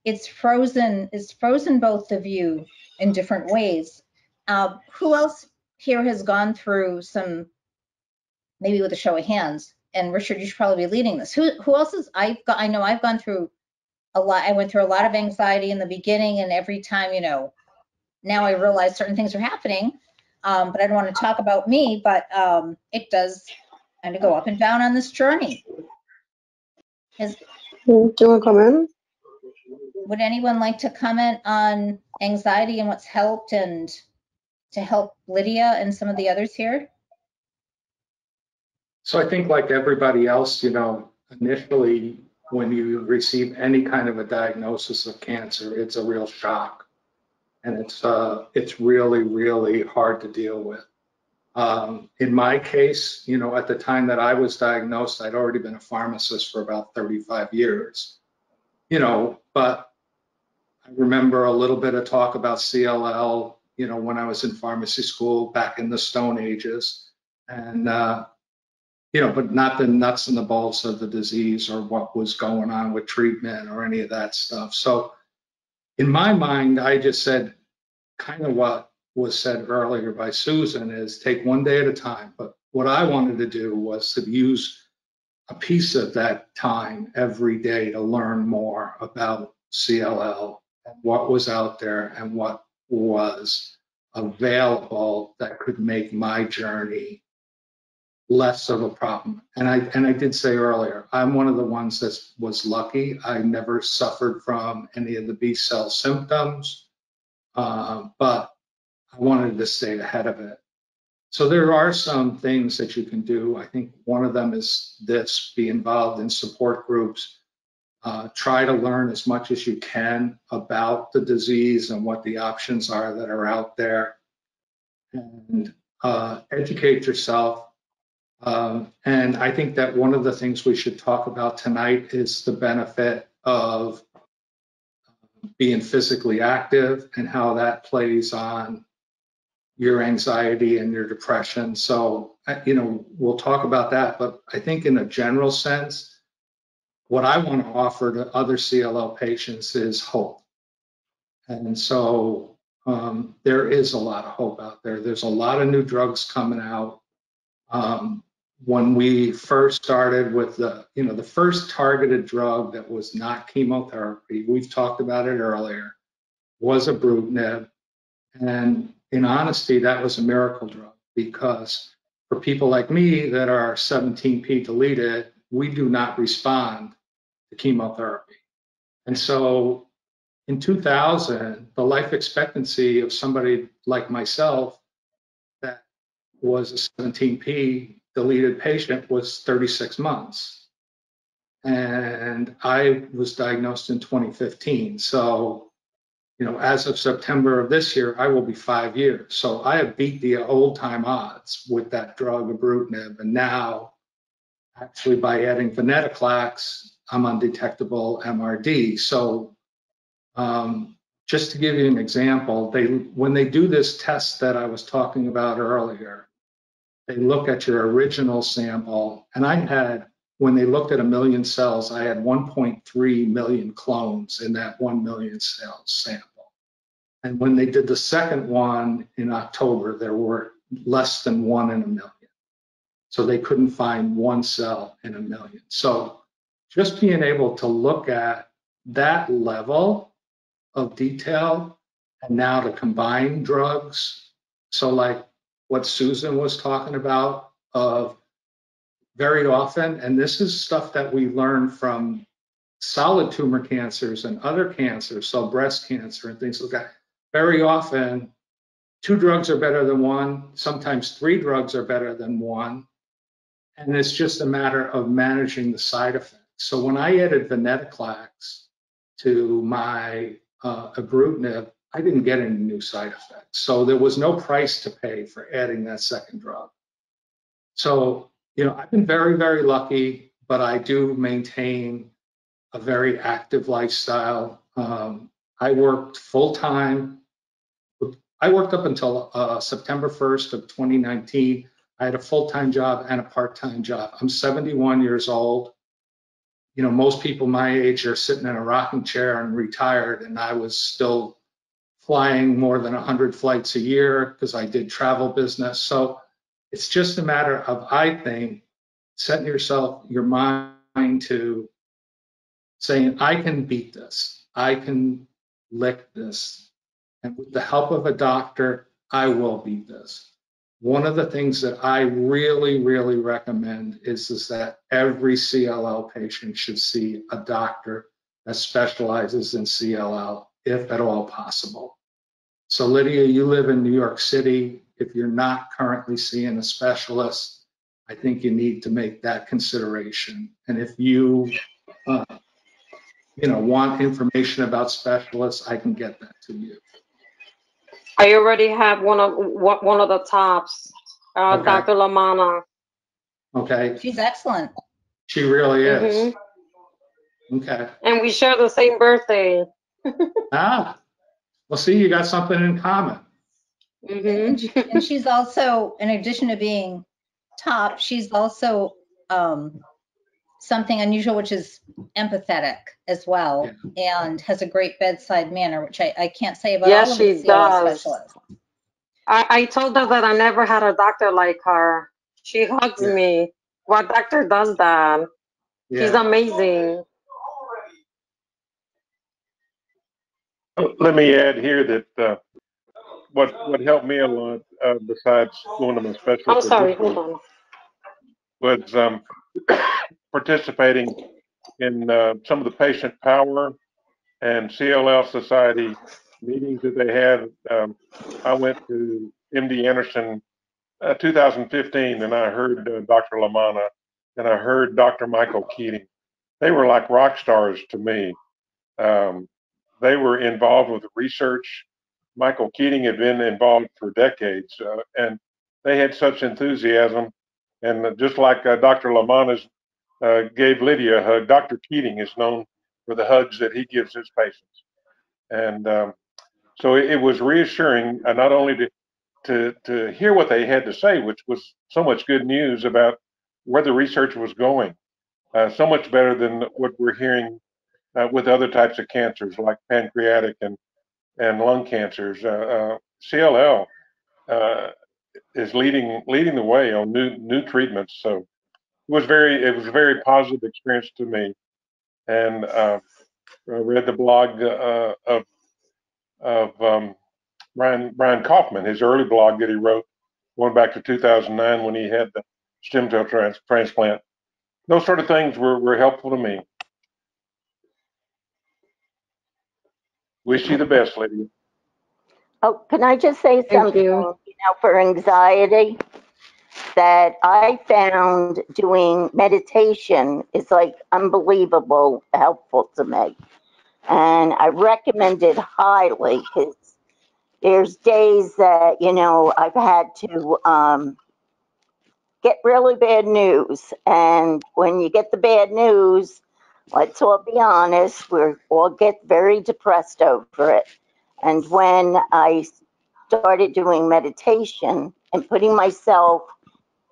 it's frozen both of you in different ways. Who else here has gone through some, maybe with a show of hands? And Richard, you should probably be leading this. Who else is? I know I've gone through a lot. I went through a lot of anxiety in the beginning, and every time, now I realize certain things are happening. But I don't want to talk about me, but it does kind of go up and down on this journey. Do you want to come in? Would anyone like to comment on anxiety and what's helped, and to help Lydia and some of the others here? So I think like everybody else, initially when you receive any kind of a diagnosis of cancer, it's a real shock. And it's really, really hard to deal with. In my case, at the time that I was diagnosed, I'd already been a pharmacist for about 35 years, but I remember a little bit of talk about CLL, when I was in pharmacy school back in the Stone Ages, and, but not the nuts and the bolts of the disease or what was going on with treatment or any of that stuff. So in my mind, I just said kind of what was said earlier by Susan is take one day at a time. But what I wanted to do was to use a piece of that time every day to learn more about CLL and what was out there and what was available that could make my journey less of a problem. And I did say earlier, I'm one of the ones that was lucky. I never suffered from any of the B cell symptoms, but I wanted to stay ahead of it. So there are some things that you can do. I think one of them is this: be involved in support groups. Try to learn as much as you can about the disease and what the options are that are out there, and educate yourself. And I think that one of the things we should talk about tonight is the benefit of being physically active and how that plays on your anxiety and your depression. So, we'll talk about that. But I think in a general sense, what I want to offer to other CLL patients is hope. And so there is a lot of hope out there. There's a lot of new drugs coming out. When we first started with the first targeted drug that was not chemotherapy, we've talked about it earlier, was ibrutinib. And in honesty, that was a miracle drug, because for people like me that are 17p deleted, we do not respond to chemotherapy. And so in 2000, the life expectancy of somebody like myself that was a 17p deleted patient was 36 months. And I was diagnosed in 2015. So as of September of this year, I will be 5 years. So I have beat the old time odds with that drug, ibrutinib. And now, actually, by adding venetoclax, I'm undetectable MRD. So just to give you an example, when they do this test that I was talking about earlier, they look at your original sample. And when they looked at 1 million cells, I had 1.3 million clones in that 1 million cell sample. And when they did the second one in October, there were less than 1 in 1 million. So they couldn't find 1 cell in 1 million. So just being able to look at that level of detail, and now to combine drugs. So like what Susan was talking about, of very often, and this is stuff that we learn from solid tumor cancers and other cancers, so breast cancer and things like that. Very often, 2 drugs are better than 1. Sometimes 3 drugs are better than 1. And it's just a matter of managing the side effects. So when I added venetoclax to my ibrutinib, I didn't get any new side effects. So there was no price to pay for adding that second drug. So, I've been very, very lucky, but I do maintain a very active lifestyle. I worked full time. I worked up until September 1st of 2019. I had a full-time job and a part-time job. I'm 71 years old. Most people my age are sitting in a rocking chair and retired, and I was still flying more than 100 flights a year because I did travel business. So it's just a matter of, I think, setting your mind to saying, I can beat this. I can lick this. And with the help of a doctor, I will beat this. One of the things that I really, really recommend is that every CLL patient should see a doctor that specializes in CLL, if at all possible. So Lydia, you live in New York City. If you're not currently seeing a specialist, I think you need to make that consideration. And if you, want information about specialists, I can get that to you. I already have one of the tops, Okay. Dr. Lamana. Okay. She's excellent. She really is. Mm-hmm. Okay. And we share the same birthday. Well, see, you got something in common. Mm-hmm. And she's also, in addition to being top, she's also something unusual, which is empathetic as well, and has a great bedside manner, which I can't say about all of the CLL specialists. I told her that I never had a doctor like her. She hugs me. What doctor does that? She's amazing. Let me add here that what helped me a lot, besides going to my specialist, I'm sorry, hold on, was participating in some of the patient power and CLL Society meetings that they had. I went to MD Anderson 2015, and I heard Dr. Lamana, and I heard Dr. Michael Keating. They were like rock stars to me. They were involved with research. Michael Keating had been involved for decades, and they had such enthusiasm. And just like Dr. Lamana's gave Lydia a hug, Dr. Keating is known for the hugs that he gives his patients. And so it was reassuring, not only to hear what they had to say, which was so much good news about where the research was going, so much better than what we're hearing with other types of cancers like pancreatic and lung cancers. CLL is leading the way on new treatments. So it was a very positive experience to me. And I read the blog of Brian Kaufman, his early blog that he wrote going back to 2009 when he had the stem cell transplant. Those sort of things were helpful to me. Wish you the best, Lydia. Oh, can I just say something, for anxiety, that I found doing meditation is like unbelievable helpful to me. And I recommend it highly because there's days that, I've had to get really bad news. And when you get the bad news, let's all be honest, we all get very depressed over it. And when I started doing meditation and putting myself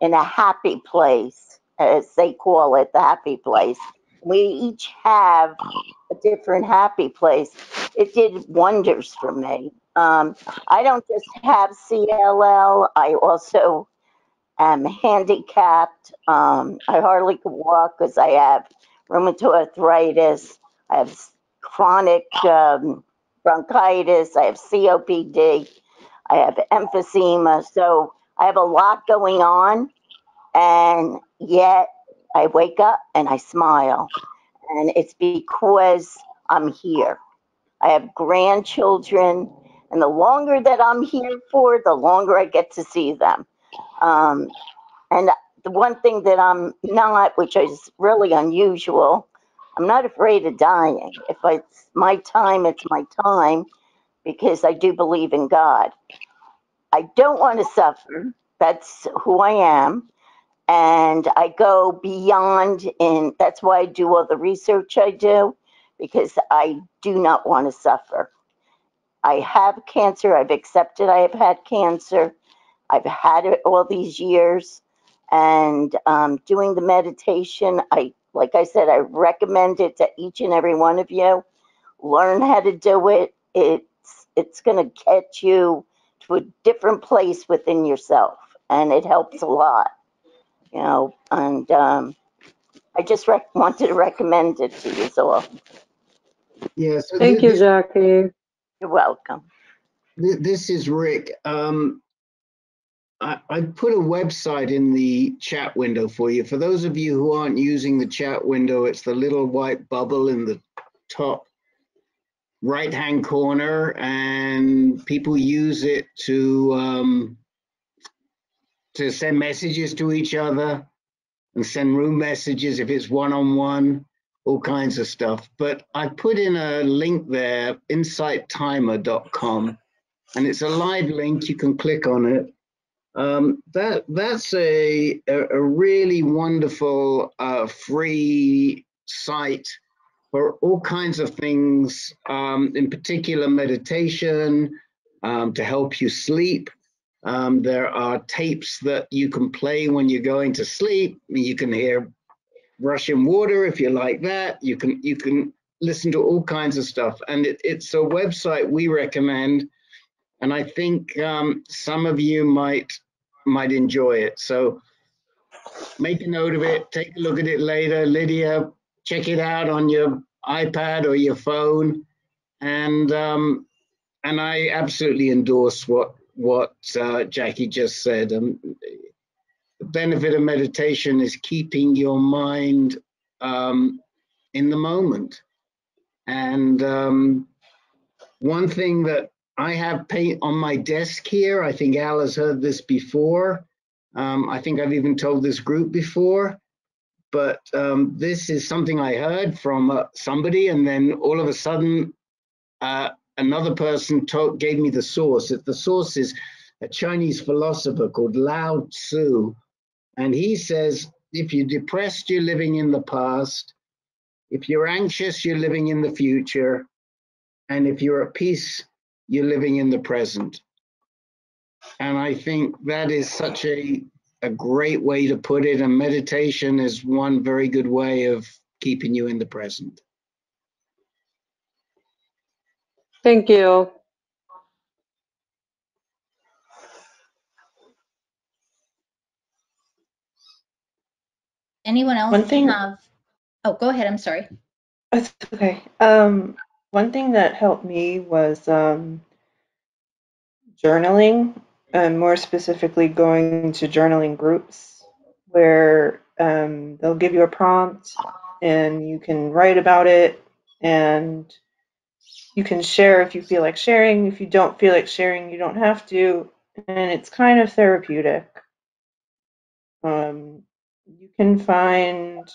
in a happy place, as they call it, the happy place, we each have a different happy place. It did wonders for me. I don't just have CLL, I also am handicapped. I hardly can walk because I have rheumatoid arthritis. I have chronic bronchitis. I have COPD. I have emphysema. So I have a lot going on, and yet I wake up and I smile. And it's because I'm here. I have grandchildren, and the longer that I'm here for, the longer I get to see them. And the one thing that I'm not, which is really unusual, I'm not afraid of dying. If it's my time, it's my time, because I do believe in God. I don't want to suffer. That's who I am. And I go beyond, and that's why I do all the research I do, because I do not want to suffer. I have cancer. I've accepted I have had cancer. I've had it all these years. And doing the meditation, like I said, I recommend it to each and every one of you. Learn how to do it. It's going to get you to a different place within yourself, and it helps a lot, you know. And I just wanted to recommend it to you all. Yeah. So Thank you, Jackie. You're welcome. This is Rick. I put a website in the chat window for you. For those of you who aren't using the chat window, it's the little white bubble in the top right-hand corner, and people use it to send messages to each other and send room messages if it's one-on-one, all kinds of stuff. But I put in a link there, insighttimer.com, and it's a live link. You can click on it. That's a really wonderful free site for all kinds of things, in particular meditation, to help you sleep. There are tapes that you can play when you're going to sleep. You can hear rushing water if you like that. You can listen to all kinds of stuff, and it's a website we recommend. And I think some of you might enjoy it. So make a note of it. Take a look at it later. Lydia, check it out on your iPad or your phone. And I absolutely endorse what Jackie just said. The benefit of meditation is keeping your mind in the moment. And one thing that I have paint on my desk here, I think Al has heard this before. I think I've even told this group before, but this is something I heard from somebody, and then all of a sudden, another person gave me the source. The source is a Chinese philosopher called Lao Tzu, and he says, if you're depressed, you're living in the past. If you're anxious, you're living in the future. And if you're at peace, you're living in the present. And I think that is such a great way to put it. And meditation is one very good way of keeping you in the present. Thank you. Anyone else One thing, have? Oh, go ahead. I'm sorry. it's okay. One thing that helped me was journaling, and more specifically going to journaling groups where they'll give you a prompt and you can write about it, and you can share if you feel like sharing. If you don't feel like sharing, you don't have to, and it's kind of therapeutic. You can find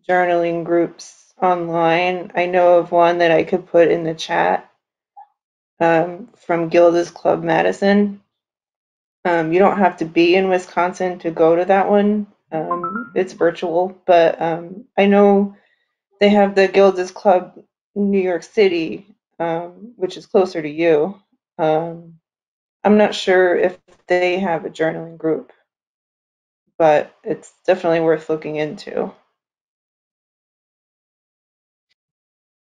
journaling groups online. I know of one that I could put in the chat from Gilda's Club Madison. You don't have to be in Wisconsin to go to that one. It's virtual, but I know they have the Gilda's Club New York City, which is closer to you. I'm not sure if they have a journaling group, but it's definitely worth looking into.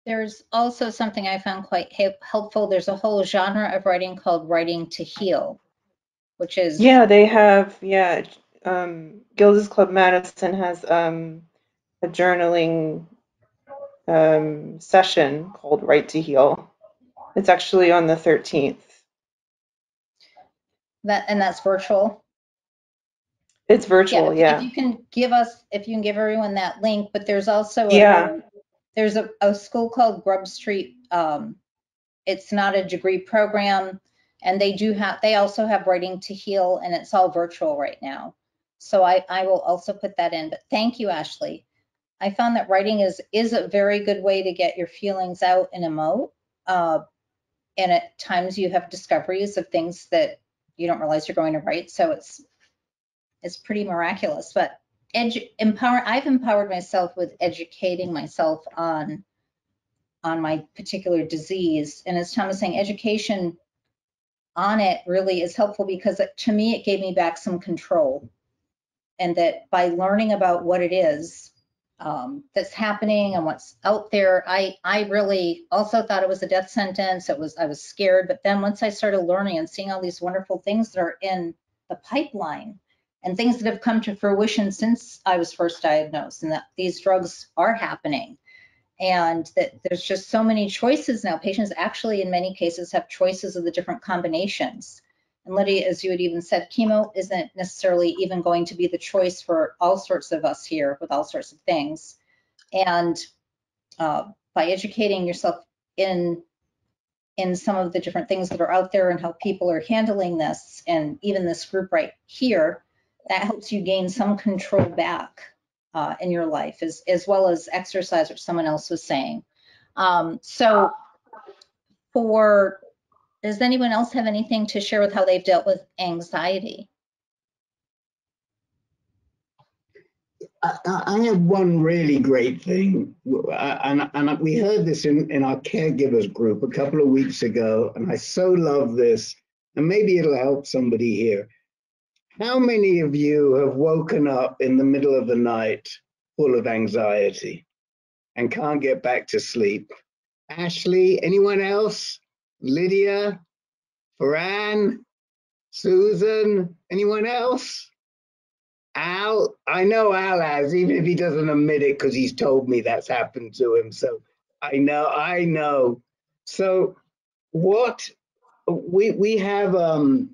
There's also something I found quite helpful. There's a whole genre of writing called writing to heal, which is... Yeah, they have, Gilda's Club Madison has a journaling session called Write to Heal. It's actually on the 13th. And that's virtual? It's virtual, yeah. If you can give everyone that link, but there's also there's a school called Grub Street. It's not a degree program, and they also have Writing to Heal, and it's all virtual right now. So I will also put that in. But thank you, Ashley. I found that writing is a very good way to get your feelings out and emote. And at times you have discoveries of things that you don't realize you're going to write. So it's pretty miraculous. But I've empowered myself with educating myself on my particular disease. And as Tom was saying, education on it really is helpful because to me, it gave me back some control. And that by learning about what it is that's happening and what's out there, I really also thought it was a death sentence. I was scared. But then once I started learning and seeing all these wonderful things that are in the pipeline and things that have come to fruition since I was first diagnosed, and that these drugs are happening, and that there's just so many choices now. Patients actually, in many cases, have choices of the different combinations. And Lydia, as you had even said, chemo isn't necessarily even going to be the choice for all sorts of us here with all sorts of things. And by educating yourself in some of the different things that are out there and how people are handling this, and even this group right here, that helps you gain some control back in your life, as well as exercise, which someone else was saying. So does anyone else have anything to share with how they've dealt with anxiety? I have one really great thing, and we heard this in our caregivers group a couple of weeks ago, and I so love this, and maybe it'll help somebody here. How many of you have woken up in the middle of the night full of anxiety and can't get back to sleep? Ashley, anyone else? Lydia, Farran, Susan, anyone else? Al, I know Al has, even if he doesn't admit it, because he's told me that's happened to him. So I know. So what we have a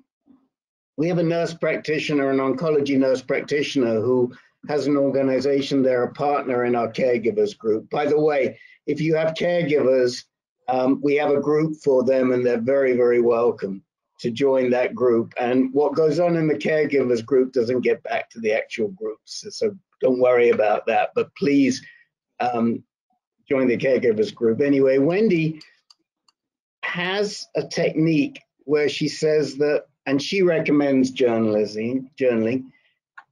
nurse practitioner, an oncology nurse practitioner who has an organization. They're a partner in our caregivers group. By the way, if you have caregivers, we have a group for them, and they're very, very welcome to join that group. And what goes on in the caregivers group doesn't get back to the actual groups. So don't worry about that, but please join the caregivers group. Anyway, Wendy has a technique where she says that, and she recommends journaling.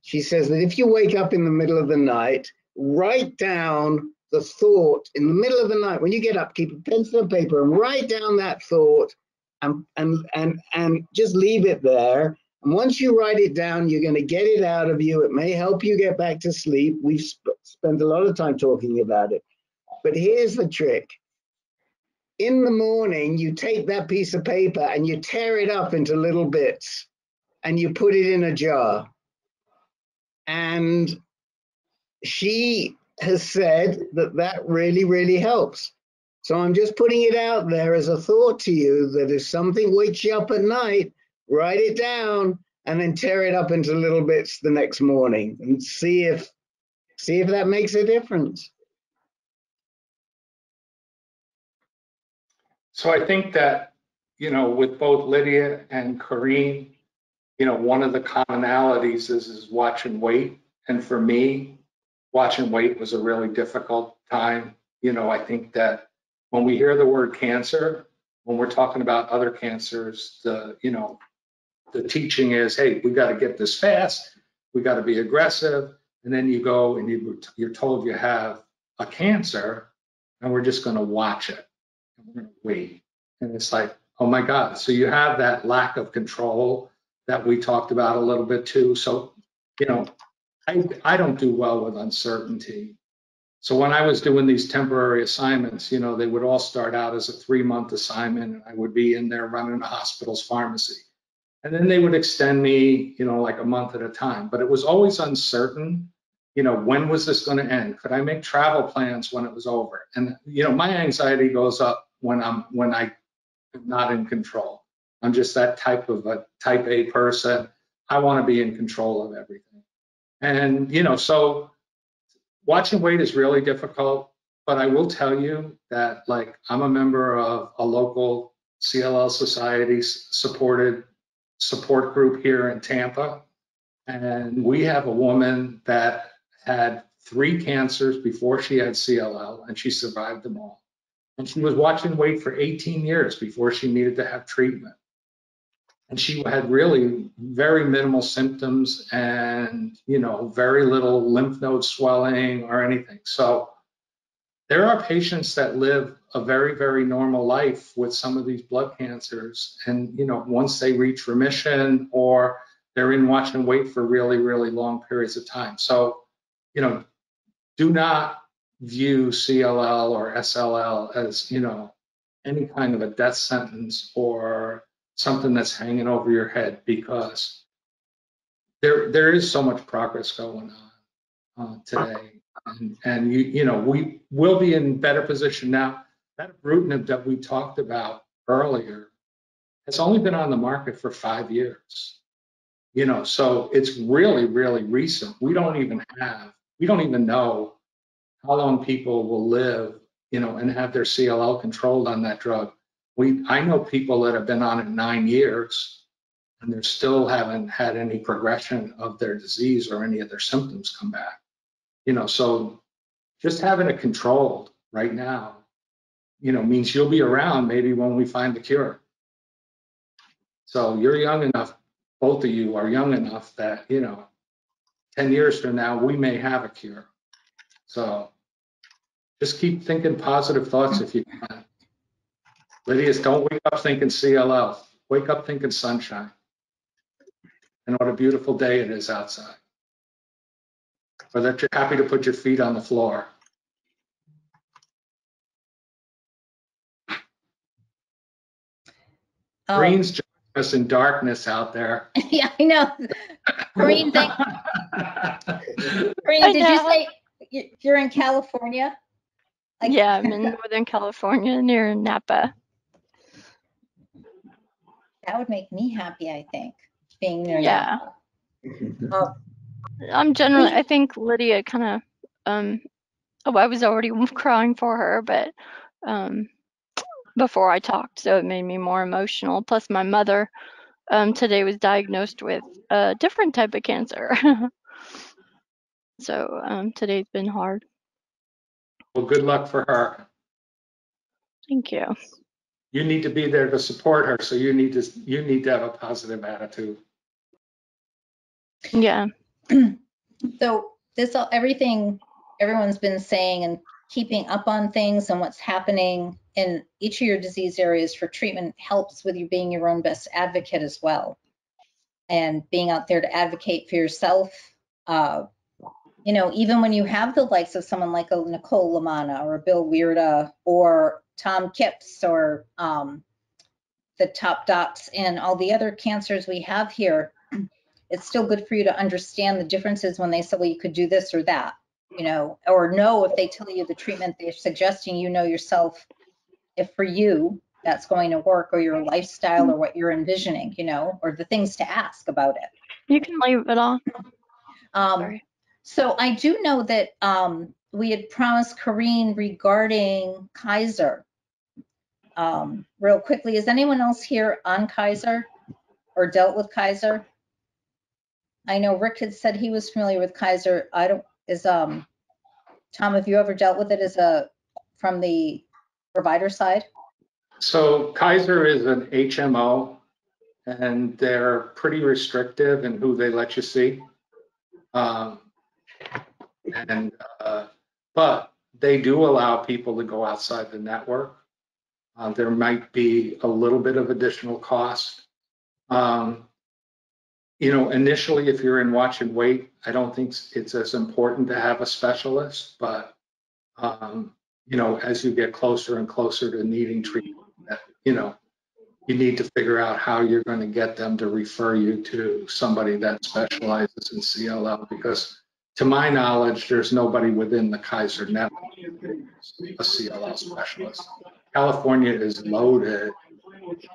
She says that if you wake up in the middle of the night, write down the thought in the middle of the night. When you get up, keep a pencil and paper and write down that thought, and just leave it there. And once you write it down, you're going to get it out of you. It may help you get back to sleep. We've spent a lot of time talking about it. But here's the trick. In the morning, you take that piece of paper and you tear it up into little bits and you put it in a jar. And she has said that that really, really helps. So I'm just putting it out there as a thought to you that if something wakes you up at night, write it down and then tear it up into little bits the next morning and see if that makes a difference. So I think that, with both Lydia and Corrine, one of the commonalities is watch and wait. And for me, watch and wait was a really difficult time. I think that when we hear the word cancer, when we're talking about other cancers, the teaching is, hey, we got to get this fast. We got to be aggressive. And then you go and you're told you have a cancer and we're just going to watch it. And we're going to wait. And it's like, oh my God. So you have that lack of control that we talked about a little bit too. So, I don't do well with uncertainty. So when I was doing these temporary assignments, they would all start out as a 3-month assignment, and I would be in there running a hospital's pharmacy. And then they would extend me, like a month at a time. But it was always uncertain, when was this going to end? Could I make travel plans when it was over? And, my anxiety goes up when I am not in control. I'm just that type A person. I want to be in control of everything. And, so watch and wait is really difficult, but I will tell you that, like, I'm a member of a local CLL Society supported support group here in Tampa. And we have a woman that had 3 cancers before she had CLL, and she survived them all. And she was watching weight for 18 years before she needed to have treatment. And she had really very minimal symptoms and, very little lymph node swelling or anything. So there are patients that live a very, very normal life with some of these blood cancers. And, once they reach remission or they're in watch and wait for really, really long periods of time. So, do not view CLL or SLL as, any kind of a death sentence or something that's hanging over your head, because there is so much progress going on today. And we will be in better position now. That ibrutinib that we talked about earlier has only been on the market for 5 years. So it's really, really recent. We don't even know how long people will live, and have their CLL controlled on that drug. I know people that have been on it 9 years, and they still haven't had any progression of their disease or any of their symptoms come back. So just having it controlled right now, means you'll be around maybe when we find the cure. So you're young enough, both of you are young enough that, 10 years from now, we may have a cure. So just keep thinking positive thoughts if you can. Lydia, don't wake up thinking CLL. Wake up thinking sunshine. And what a beautiful day it is outside. Or that you're happy to put your feet on the floor. Green's joining us in darkness out there. Yeah, I know. Green, Green, did you say you're in California? Yeah, I'm in Northern California near Napa. That would make me happy, I think, being near Napa. I'm generally, I think Lydia kind of, I was already crying for her, but before I talked, so it made me more emotional. Plus, my mother today was diagnosed with a different type of cancer. So today's been hard. Well, good luck for her. Thank you. You need to be there to support her, so you need to have a positive attitude. Yeah. So everything everyone's been saying and keeping up on things and what's happening in each of your disease areas for treatment helps with you being your own best advocate as well, and being out there to advocate for yourself. Even when you have the likes of someone like a Nicole Lamanna or a Bill Weirda or Tom Kipps or the top docs and all the other cancers we have here, it's still good for you to understand the differences when they say, well, you could do this or that, or know if they tell you the treatment they're suggesting, yourself, if for you that's going to work, or your lifestyle or what you're envisioning, or the things to ask about it. You can leave it on. Sorry. So I do know that we had promised Corrine regarding Kaiser. Real quickly, is anyone else here on Kaiser or dealt with Kaiser? I know Rick had said he was familiar with Kaiser. Tom, have you ever dealt with it from the provider side? So Kaiser is an HMO, and they're pretty restrictive in who they let you see. But they do allow people to go outside the network. There might be a little bit of additional cost. Initially, if you're in watch and wait, I don't think it's as important to have a specialist, but as you get closer and closer to needing treatment, you need to figure out how you're going to get them to refer you to somebody that specializes in CLL, because to my knowledge, there's nobody within the Kaiser network who's a CLL specialist. California is loaded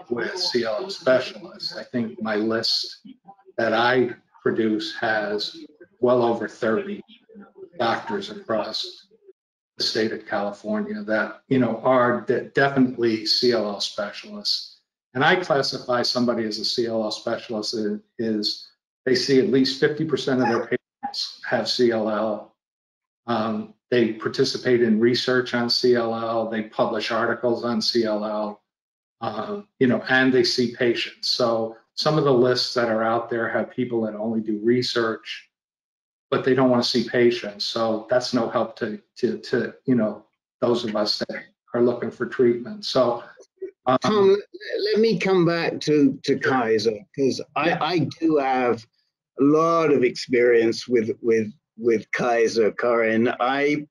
with CLL specialists. I think my list that I produce has well over 30 doctors across the state of California that, are definitely CLL specialists. And I classify somebody as a CLL specialist is they see at least 50% of their patients have CLL. They participate in research on CLL. They publish articles on CLL, and they see patients. So some of the lists that are out there have people that only do research, but they don't want to see patients. So that's no help to those of us that are looking for treatment. So Tom, let me come back to Kaiser, because I do have a lot of experience with Kaiser, Corinne. I'm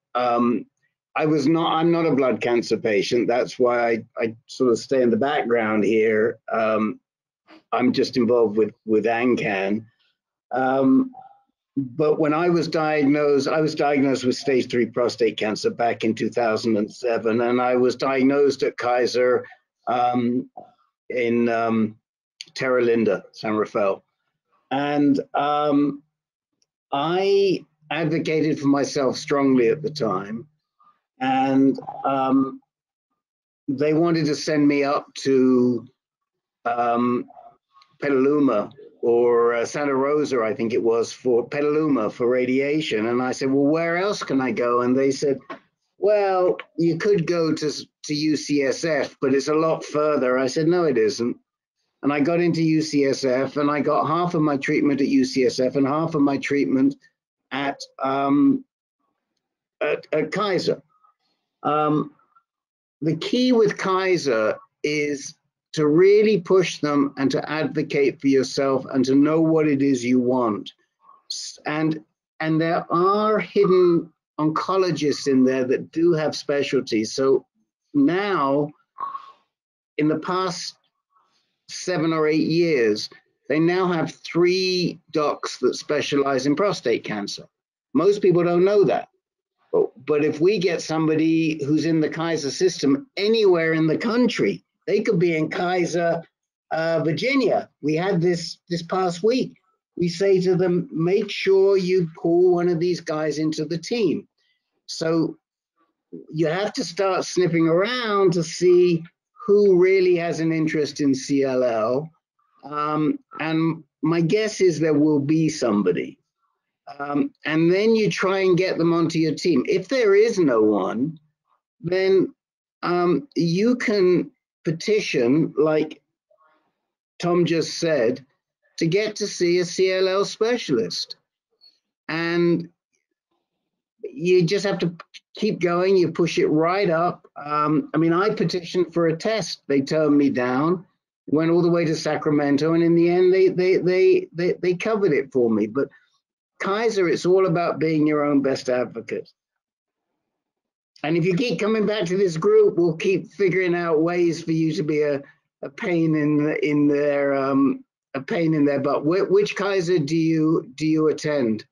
not a blood cancer patient. That's why I sort of stay in the background here. I'm just involved with ANCAN. But when I was diagnosed with stage 3 prostate cancer back in 2007, and I was diagnosed at Kaiser in Terra Linda, San Rafael. And I advocated for myself strongly at the time. And they wanted to send me up to Petaluma or Santa Rosa, I think it was, for Petaluma for radiation. And I said, well, where else can I go? And they said, well, you could go to UCSF, but it's a lot further. I said, no, it isn't. And I got into UCSF, and I got half of my treatment at UCSF and half of my treatment at Kaiser. The key with Kaiser is to really push them and to advocate for yourself and to know what it is you want. And there are hidden oncologists in there that do have specialties. So now, in the past 7 or 8 years, they now have 3 docs that specialize in prostate cancer. Most people don't know that. But if we get somebody who's in the Kaiser system anywhere in the country, they could be in Kaiser, Virginia. We had this past week. We say to them, make sure you pull one of these guys into the team. So you have to start sniffing around to see who really has an interest in CLL. And my guess is there will be somebody. And then you try and get them onto your team. If there is no one, then you can petition, like Tom just said, to get to see a CLL specialist. And you just have to keep going. You push it right up. I mean, I petitioned for a test. They turned me down. Went all the way to Sacramento, and in the end, they covered it for me. But Kaiser, it's all about being your own best advocate. And if you keep coming back to this group, we'll keep figuring out ways for you to be a pain in their butt. Which Kaiser do you attend?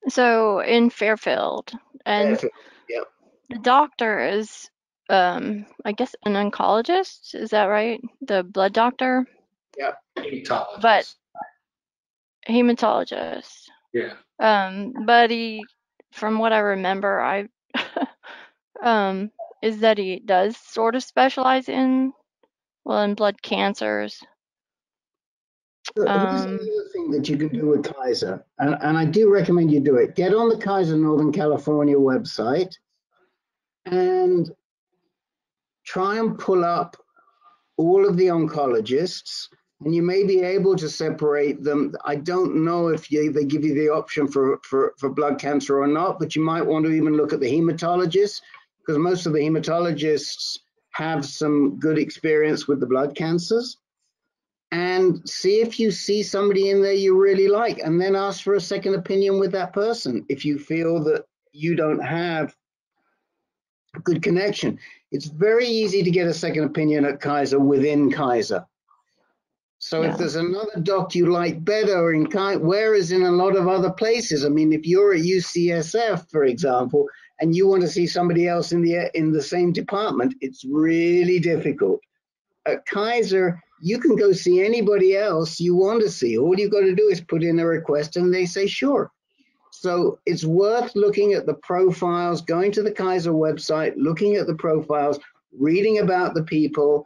So in Fairfield, and Fairfield, yep. the doctor is, I guess, an oncologist. Is that right? The blood doctor? Yep. Hematologist. But hematologist. Yeah. But he, from what I remember, is that he does sort of specialize in blood cancers. Here's another thing that you can do with Kaiser, and I do recommend you do it. Get on the Kaiser Northern California website and try and pull up all of the oncologists, and you may be able to separate them. I don't know if they give you the option for blood cancer or not, but you might want to even look at the hematologists, because most of the hematologists have some good experience with the blood cancers. And see if you see somebody in there you really like, and then ask for a second opinion with that person if you feel that you don't have a good connection. It's very easy to get a second opinion at Kaiser within Kaiser. So if there's another doc you like better in Kaiser, whereas in a lot of other places, I mean, if you're at UCSF, for example, and you want to see somebody else in the same department, it's really difficult. At Kaiser, you can go see anybody else you want to see. All you've got to do is put in a request and they say, sure. So it's worth looking at the profiles, going to the Kaiser website, looking at the profiles, reading about the people.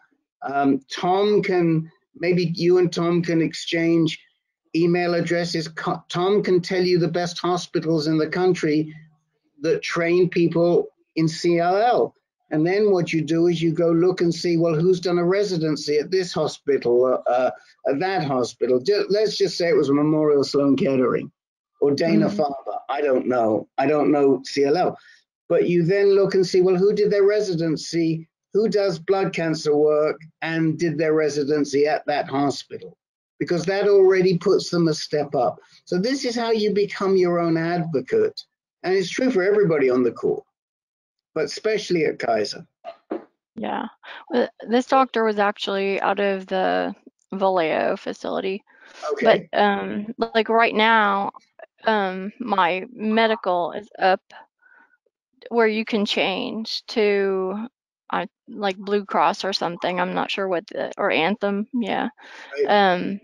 Maybe you and Tom can exchange email addresses. Tom can tell you the best hospitals in the country that train people in CLL. And then what you do is you go look and see, well, who's done a residency at this hospital, at that hospital. Let's just say it was Memorial Sloan Kettering or Dana-Farber. I don't know. I don't know CLL. But you then look and see, well, who did their residency, who does blood cancer work and did their residency at that hospital? Because that already puts them a step up. So this is how you become your own advocate. And it's true for everybody on the call, but especially at Kaiser. Yeah. Well, this doctor was actually out of the Vallejo facility. Okay. But like right now, my medical is up where you can change to like Blue Cross or something. I'm not sure what or Anthem. Yeah. Right.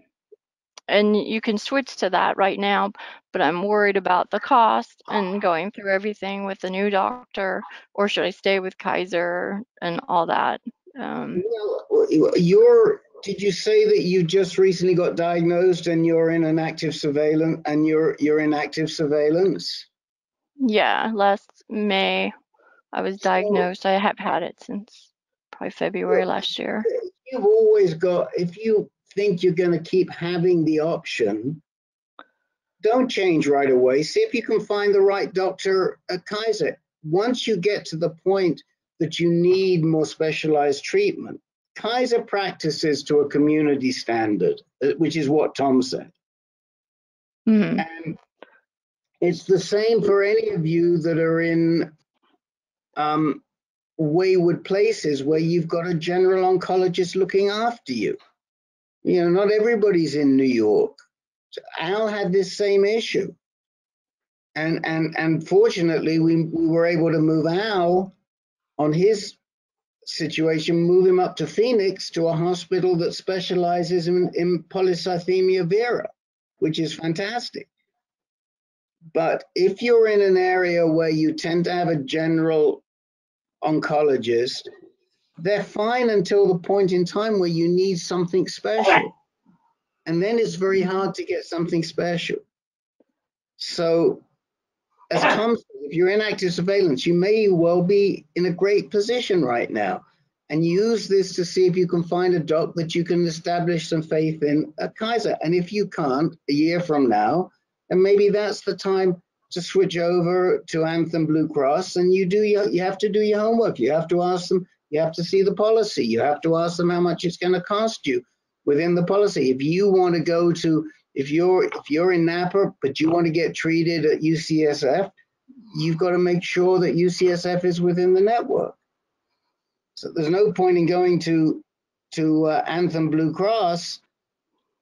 And you can switch to that right now, but I'm worried about the cost and going through everything with the new doctor, or should I stay with Kaiser and all that? Well, did you say that you just recently got diagnosed and you're in an active surveillance and you're in active surveillance? Yeah, last May I was diagnosed. I have had it since probably February last year. You've always got, if you think you're going to keep having the option, don't change right away. See if you can find the right doctor at Kaiser. Once you get to the point that you need more specialized treatment, Kaiser practices to a community standard, which is what Tom said. Mm-hmm. And it's the same for any of you that are in wayward places where you've got a general oncologist looking after you. You know, not everybody's in New York. So Al had this same issue. And fortunately, we were able to move Al on his situation, move him up to Phoenix to a hospital that specializes in polycythemia vera, which is fantastic. But if you're in an area where you tend to have a general oncologist, they're fine until the point in time where you need something special. And then it's very hard to get something special. So, as Tom said, if you're in active surveillance, you may well be in a great position right now. And use this to see if you can find a doc that you can establish some faith in at Kaiser. And if you can't, a year from now, and maybe that's the time to switch over to Anthem Blue Cross. And you have to do your homework. You have to ask them. You have to see the policy. You have to ask them how much it's going to cost you within the policy. If you want to go to, if you're in Napa, but you want to get treated at UCSF, you've got to make sure that UCSF is within the network. So there's no point in going to Anthem Blue Cross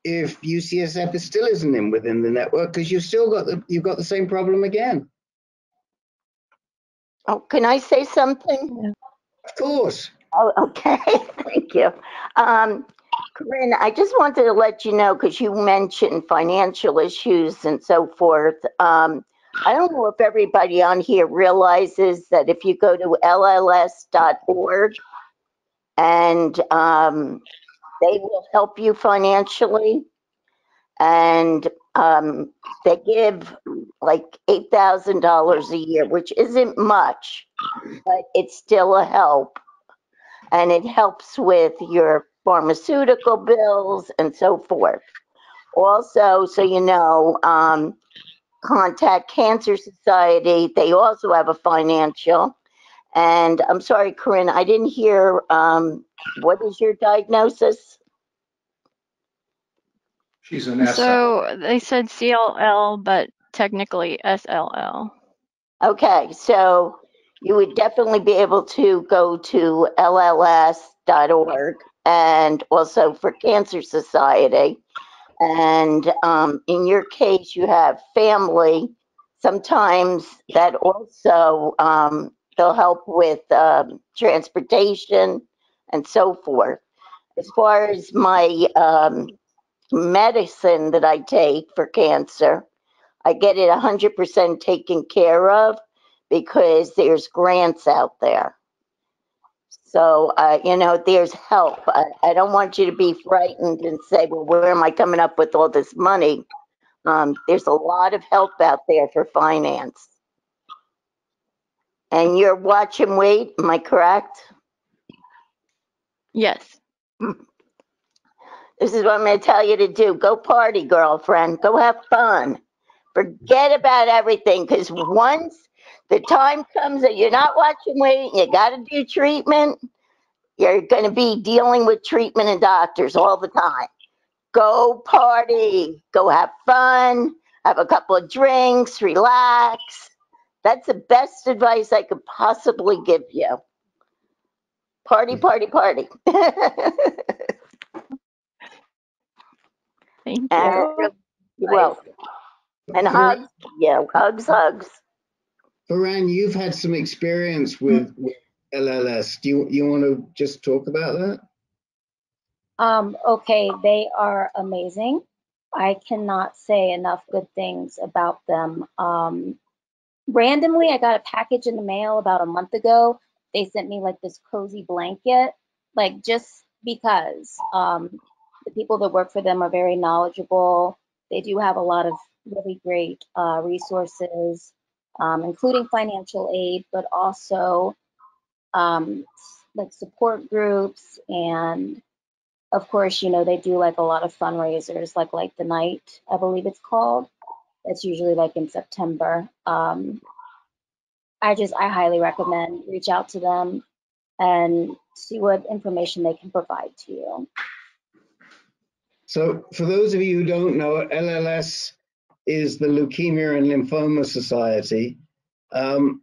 if UCSF still isn't within the network, because you've got the same problem again. Oh, can I say something? Of course. Oh, okay. Thank you. Corinne, I just wanted to let you know, because you mentioned financial issues and so forth. I don't know if everybody on here realizes that if you go to lls.org and they will help you financially, and they give like $8,000 a year, which isn't much, but it's still a help. And it helps with your pharmaceutical bills and so forth. Also, so you know, contact Cancer Society. They also have a financial. And I'm sorry, Corinne, I didn't hear, what is your diagnosis? She's an SL. So they said CLL, but technically SLL. Okay, so you would definitely be able to go to lls.org and also for Cancer Society. And in your case, you have family. Sometimes that also, they'll help with transportation and so forth. As far as my medicine that I take for cancer, I get it 100% taken care of because there's grants out there. So, you know, there's help. I don't want you to be frightened and say, well, where am I coming up with all this money? There's a lot of help out there for finance. And you're watch and wait, am I correct? Yes. This is what I'm going to tell you to do. Go party, girlfriend. Go have fun. Forget about everything, because once the time comes that you're not watching waiting, you got to do treatment, you're going to be dealing with treatment and doctors all the time. Go party. Go have fun. Have a couple of drinks. Relax. That's the best advice I could possibly give you. Party, party, party. Thank And you. you're welcome. And hugs. Yeah, hugs, hugs. Farran, you've had some experience with LLS. Do you want to just talk about that? Okay, they are amazing. I cannot say enough good things about them. Randomly, I got a package in the mail about a month ago. They sent me like this cozy blanket, like just because the people that work for them are very knowledgeable. They do have a lot of really great resources, including financial aid, but also like support groups. And of course, you know, they do like a lot of fundraisers, like the night, I believe it's called. That's usually like in September. I highly recommend reach out to them and see what information they can provide to you. So for those of you who don't know, LLS is the Leukemia and Lymphoma Society.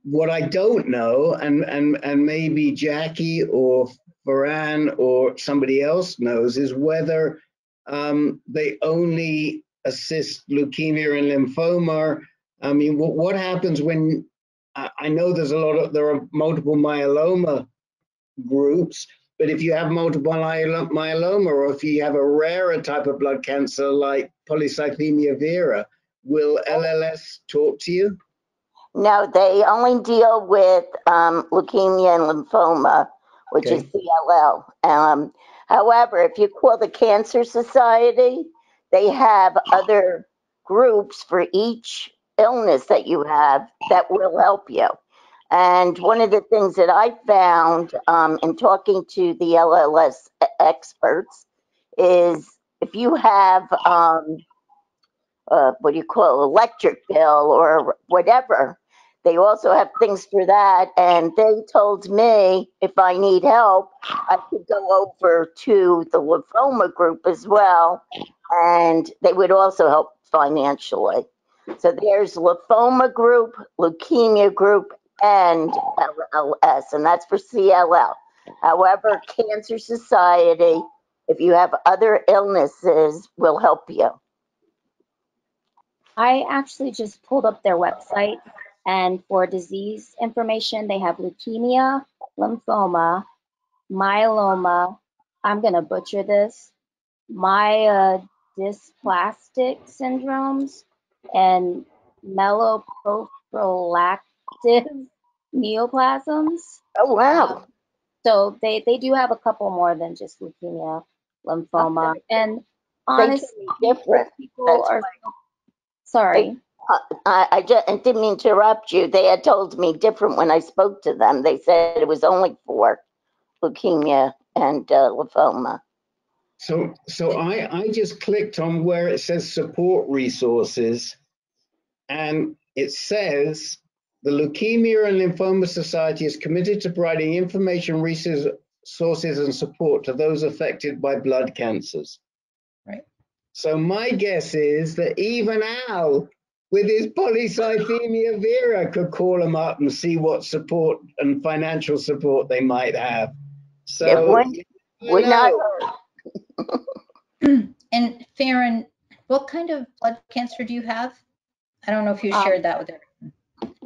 What I don't know, and maybe Jackie or Farran or somebody else knows, is whether they only assist leukemia and lymphoma. I mean, what happens when, I know there are multiple myeloma groups, but if you have multiple myeloma, or if you have a rarer type of blood cancer like polycythemia vera, will LLS talk to you? No, they only deal with leukemia and lymphoma, which is CLL. However, if you call the Cancer Society, they have other groups for each illness that you have that will help you. And one of the things that I found in talking to the LLS experts is if you have what do you call electric bill or whatever, they also have things for that. And they told me if I need help, I could go over to the lymphoma group as well, and they would also help financially. So there's lymphoma group, leukemia group, and LLS, and that's for CLL. However, Cancer Society, if you have other illnesses, will help you. I actually just pulled up their website, and for disease information, they have leukemia, lymphoma, myeloma, I'm going to butcher this, myelodysplastic syndromes, and myeloproliferative neoplasms. Oh, wow. So they do have a couple more than just leukemia, lymphoma. Okay. And They can honestly, be different. people That's are why. sorry. I didn't mean to interrupt you. They had told me different when I spoke to them. They said it was only for leukemia and lymphoma. So I just clicked on where it says support resources, and it says the Leukemia and Lymphoma Society is committed to providing information, resources, and support to those affected by blood cancers. Right. So my guess is that even Al, with his polycythemia vera, could call them up and see what support and financial support they might have. So It would not hurt. And Farran, what kind of blood cancer do you have? I don't know if you shared that with everyone.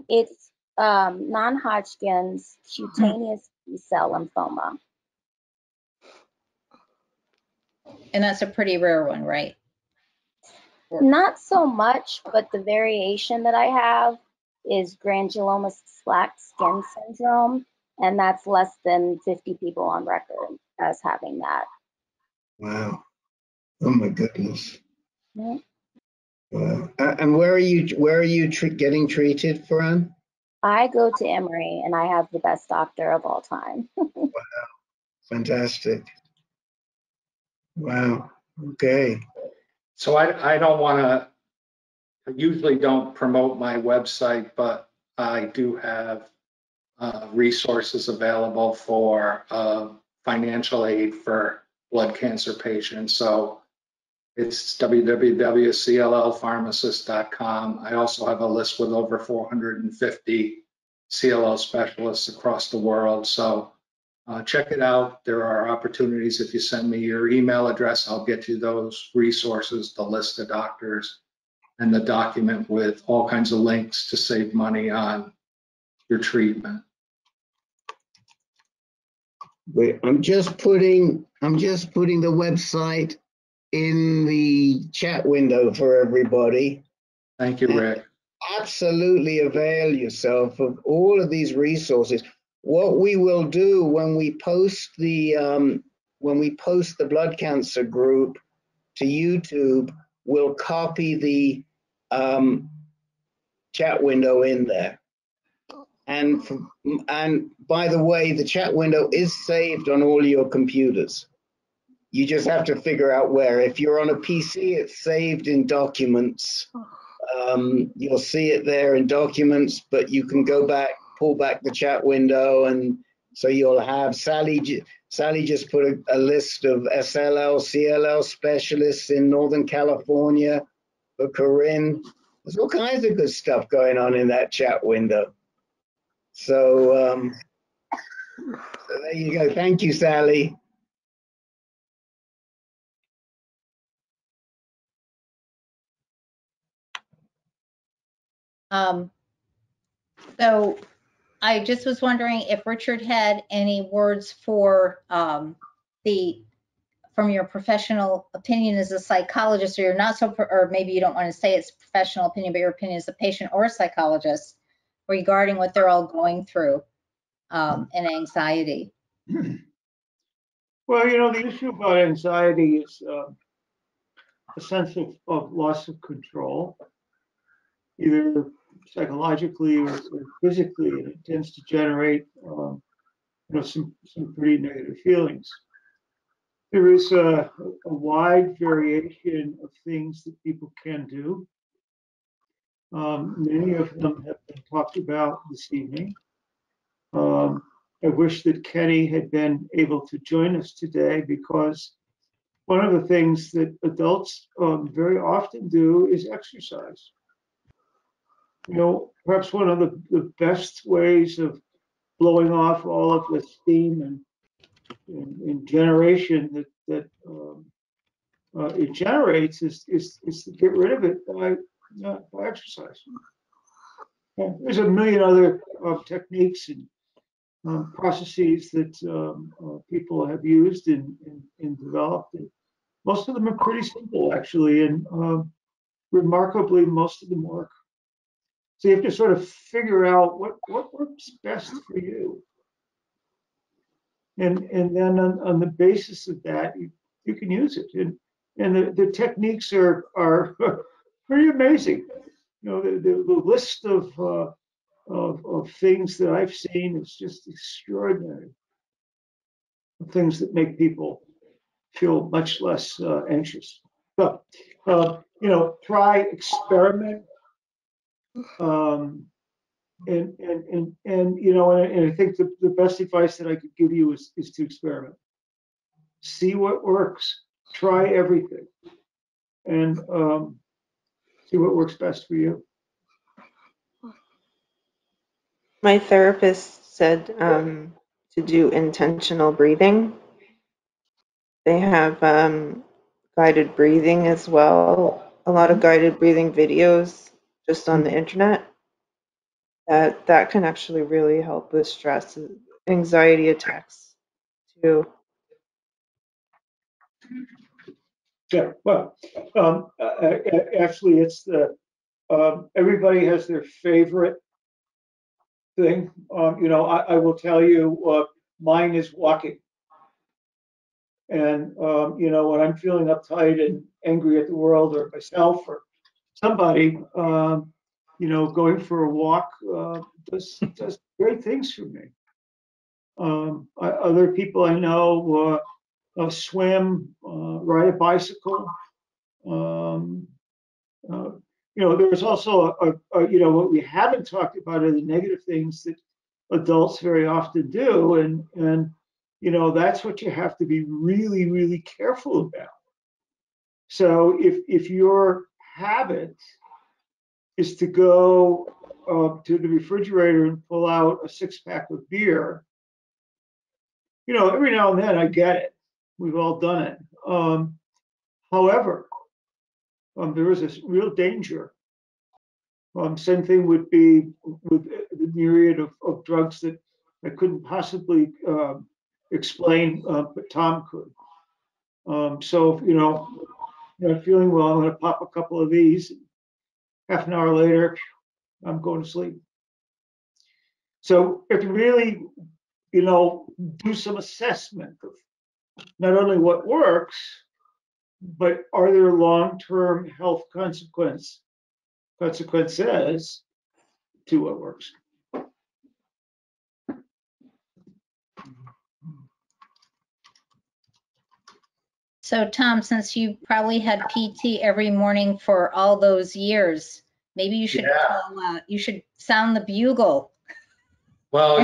It's non-Hodgkin's cutaneous B-cell lymphoma. And that's a pretty rare one, right? Not so much, but the variation that I have is granuloma slack skin syndrome, and that's less than 50 people on record as having that. wow. Oh my goodness. Mm-hmm. And where are you getting treated, Farran? I go to Emory and I have the best doctor of all time. Fantastic. Wow. Okay. So I don't want to, I usually don't promote my website, but I do have resources available for financial aid for blood cancer patients. So it's www.cllpharmacist.com. I also have a list with over 450 CLL specialists across the world. So check it out. There are opportunities. If you send me your email address, I'll get you those resources, the list of doctors, and the document with all kinds of links to save money on your treatment. Wait, I'm just putting the website in the chat window for everybody. Thank you, Rick. Absolutely avail yourself of all of these resources. What we will do when we post the blood cancer group to YouTube, we'll copy the chat window in there. And by the way, the chat window is saved on all your computers. You just have to figure out where. If you're on a PC, it's saved in documents. You'll see it there in documents, but you can go back, pull back the chat window, and so you'll have Sally just put a list of SLL, CLL specialists in Northern California for Corinne. There's all kinds of good stuff going on in that chat window. So there you go. Thank you, Sally. So I just was wondering if Richard had any words for from your professional opinion as a psychologist, or you're not so, or maybe you don't want to say it's professional opinion, but your opinion as a patient or a psychologist regarding what they're all going through and anxiety. Well, the issue about anxiety is a sense of loss of control, either psychologically or physically, and it tends to generate some pretty negative feelings. There is a wide variation of things that people can do. Many of them have been talked about this evening. I wish that Kenny had been able to join us today, because one of the things that adults very often do is exercise. Perhaps one of the best ways of blowing off all of the steam and generation that it generates is to get rid of it by exercise. And there's a million other techniques and processes that people have used and developed. And most of them are pretty simple, actually, and remarkably, most of them work. So you have to sort of figure out what works best for you. And then on the basis of that, you can use it. And the techniques are pretty amazing. The list of things that I've seen is just extraordinary. Things that make people feel much less anxious. But try, experiment, and I think the best advice that I could give you is to experiment. See what works. Try everything, and see what works best for you. My therapist said to do intentional breathing. They have guided breathing as well. A lot of guided breathing videos just on the internet. That can actually really help with stress, anxiety attacks too. Yeah, well, actually, it's everybody has their favorite thing. I will tell you, mine is walking. And when I'm feeling uptight and angry at the world or myself, or somebody, going for a walk does great things for me. Other people I know swim, ride a bicycle. There's also what we haven't talked about are the negative things that adults very often do, and that's what you have to be really, really careful about. So if your habit is to go to the refrigerator and pull out a 6-pack of beer, every now and then I get it. We've all done it. However, there is a real danger. Same thing would be with the myriad of drugs that I couldn't possibly explain, but Tom could. So if not feeling well, I'm going to pop a couple of these. Half an hour later, I'm going to sleep. So if you really, do some assessment of not only what works, but are there long-term health consequences to what works. So Tom, since you probably had PT every morning for all those years, maybe you should you should sound the bugle. Well,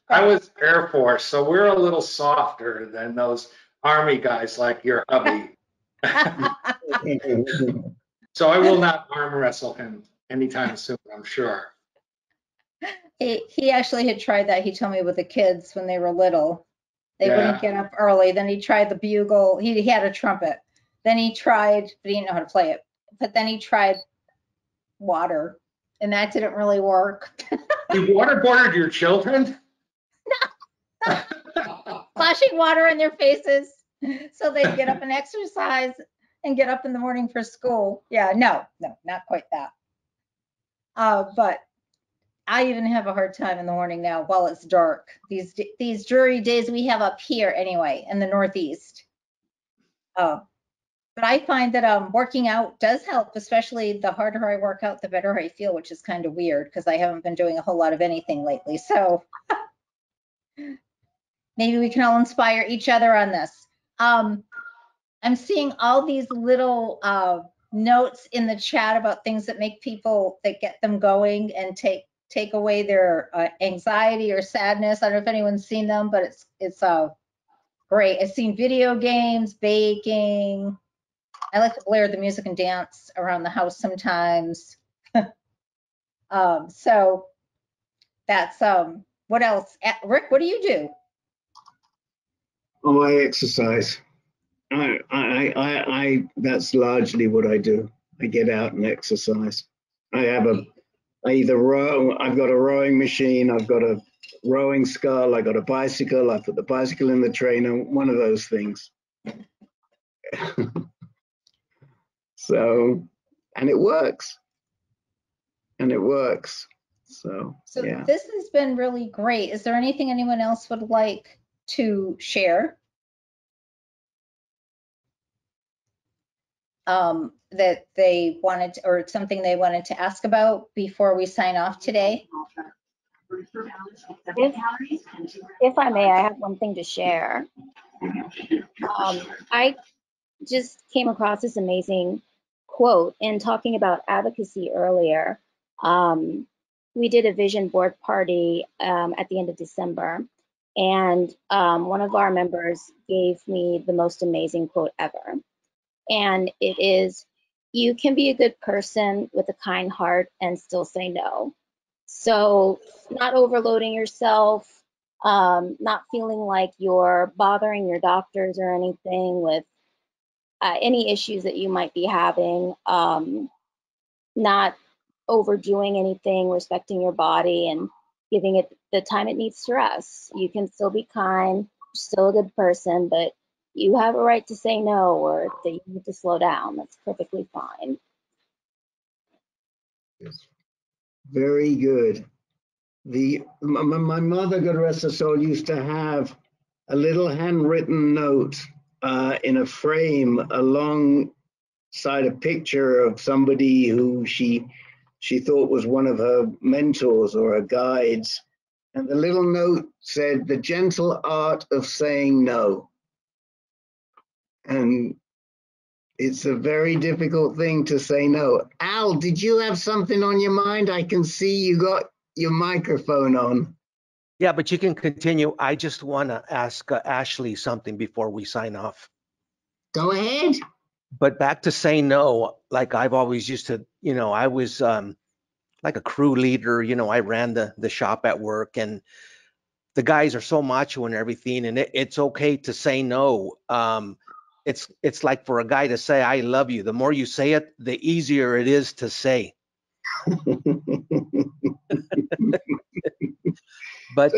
I was Air Force, so we're a little softer than those Army guys like your hubby. So I will not arm wrestle him anytime soon, I'm sure. He actually had tried that. He told me with the kids when they were little. They wouldn't get up early. Then he tried the bugle. He had a trumpet. Then he tried, but he didn't know how to play it. But then he tried water, and that didn't really work. You waterboarded your children? No. Splashing water in their faces so they'd get up and exercise and get up in the morning for school. Yeah, no, not quite that. But I even have a hard time in the morning now while it's dark. These dreary days we have up here anyway in the Northeast. But I find that working out does help, especially the harder I work out, the better I feel, which is kind of weird because I haven't been doing a whole lot of anything lately. So maybe we can all inspire each other on this. I'm seeing all these little notes in the chat about things that make people, that get them going and take away their anxiety or sadness. I don't know if anyone's seen them, but it's great. I've seen video games, baking. I like to blare the music and dance around the house sometimes. So that's what else? Rick, what do you do? Oh, I exercise. I that's largely what I do. I get out and exercise. I either row. I've got a rowing machine. I've got a rowing scull. I got a bicycle. I put the bicycle in the trainer. One of those things. So, and it works. So yeah. This has been really great. Is there anything anyone else would like to share? That they wanted, or something they wanted to ask about before we sign off today? If I may, I have one thing to share. I just came across this amazing quote in talking about advocacy earlier. We did a vision board party at the end of December, and one of our members gave me the most amazing quote ever. And it is, "You can be a good person with a kind heart and still say no." So not overloading yourself, not feeling like you're bothering your doctors or anything with any issues that you might be having, not overdoing anything, respecting your body and giving it the time it needs to rest. You can still be kind, still a good person, but you have a right to say no, or that you need to slow down. That's perfectly fine. Very good. My mother, God rest her soul, used to have a little handwritten note in a frame along side a picture of somebody who she thought was one of her mentors or her guides. And the little note said, "The gentle art of saying no." And it's a very difficult thing to say no. Al, did you have something on your mind? I can see you got your microphone on. Yeah, but you can continue. I just want to ask Ashley something before we sign off. Go ahead. But back to say no, like I've always used to, I was like a crew leader, I ran the shop at work, and the guys are so macho and everything, and it's okay to say no. It's like for a guy to say, "I love you." The more you say it, the easier it is to say. But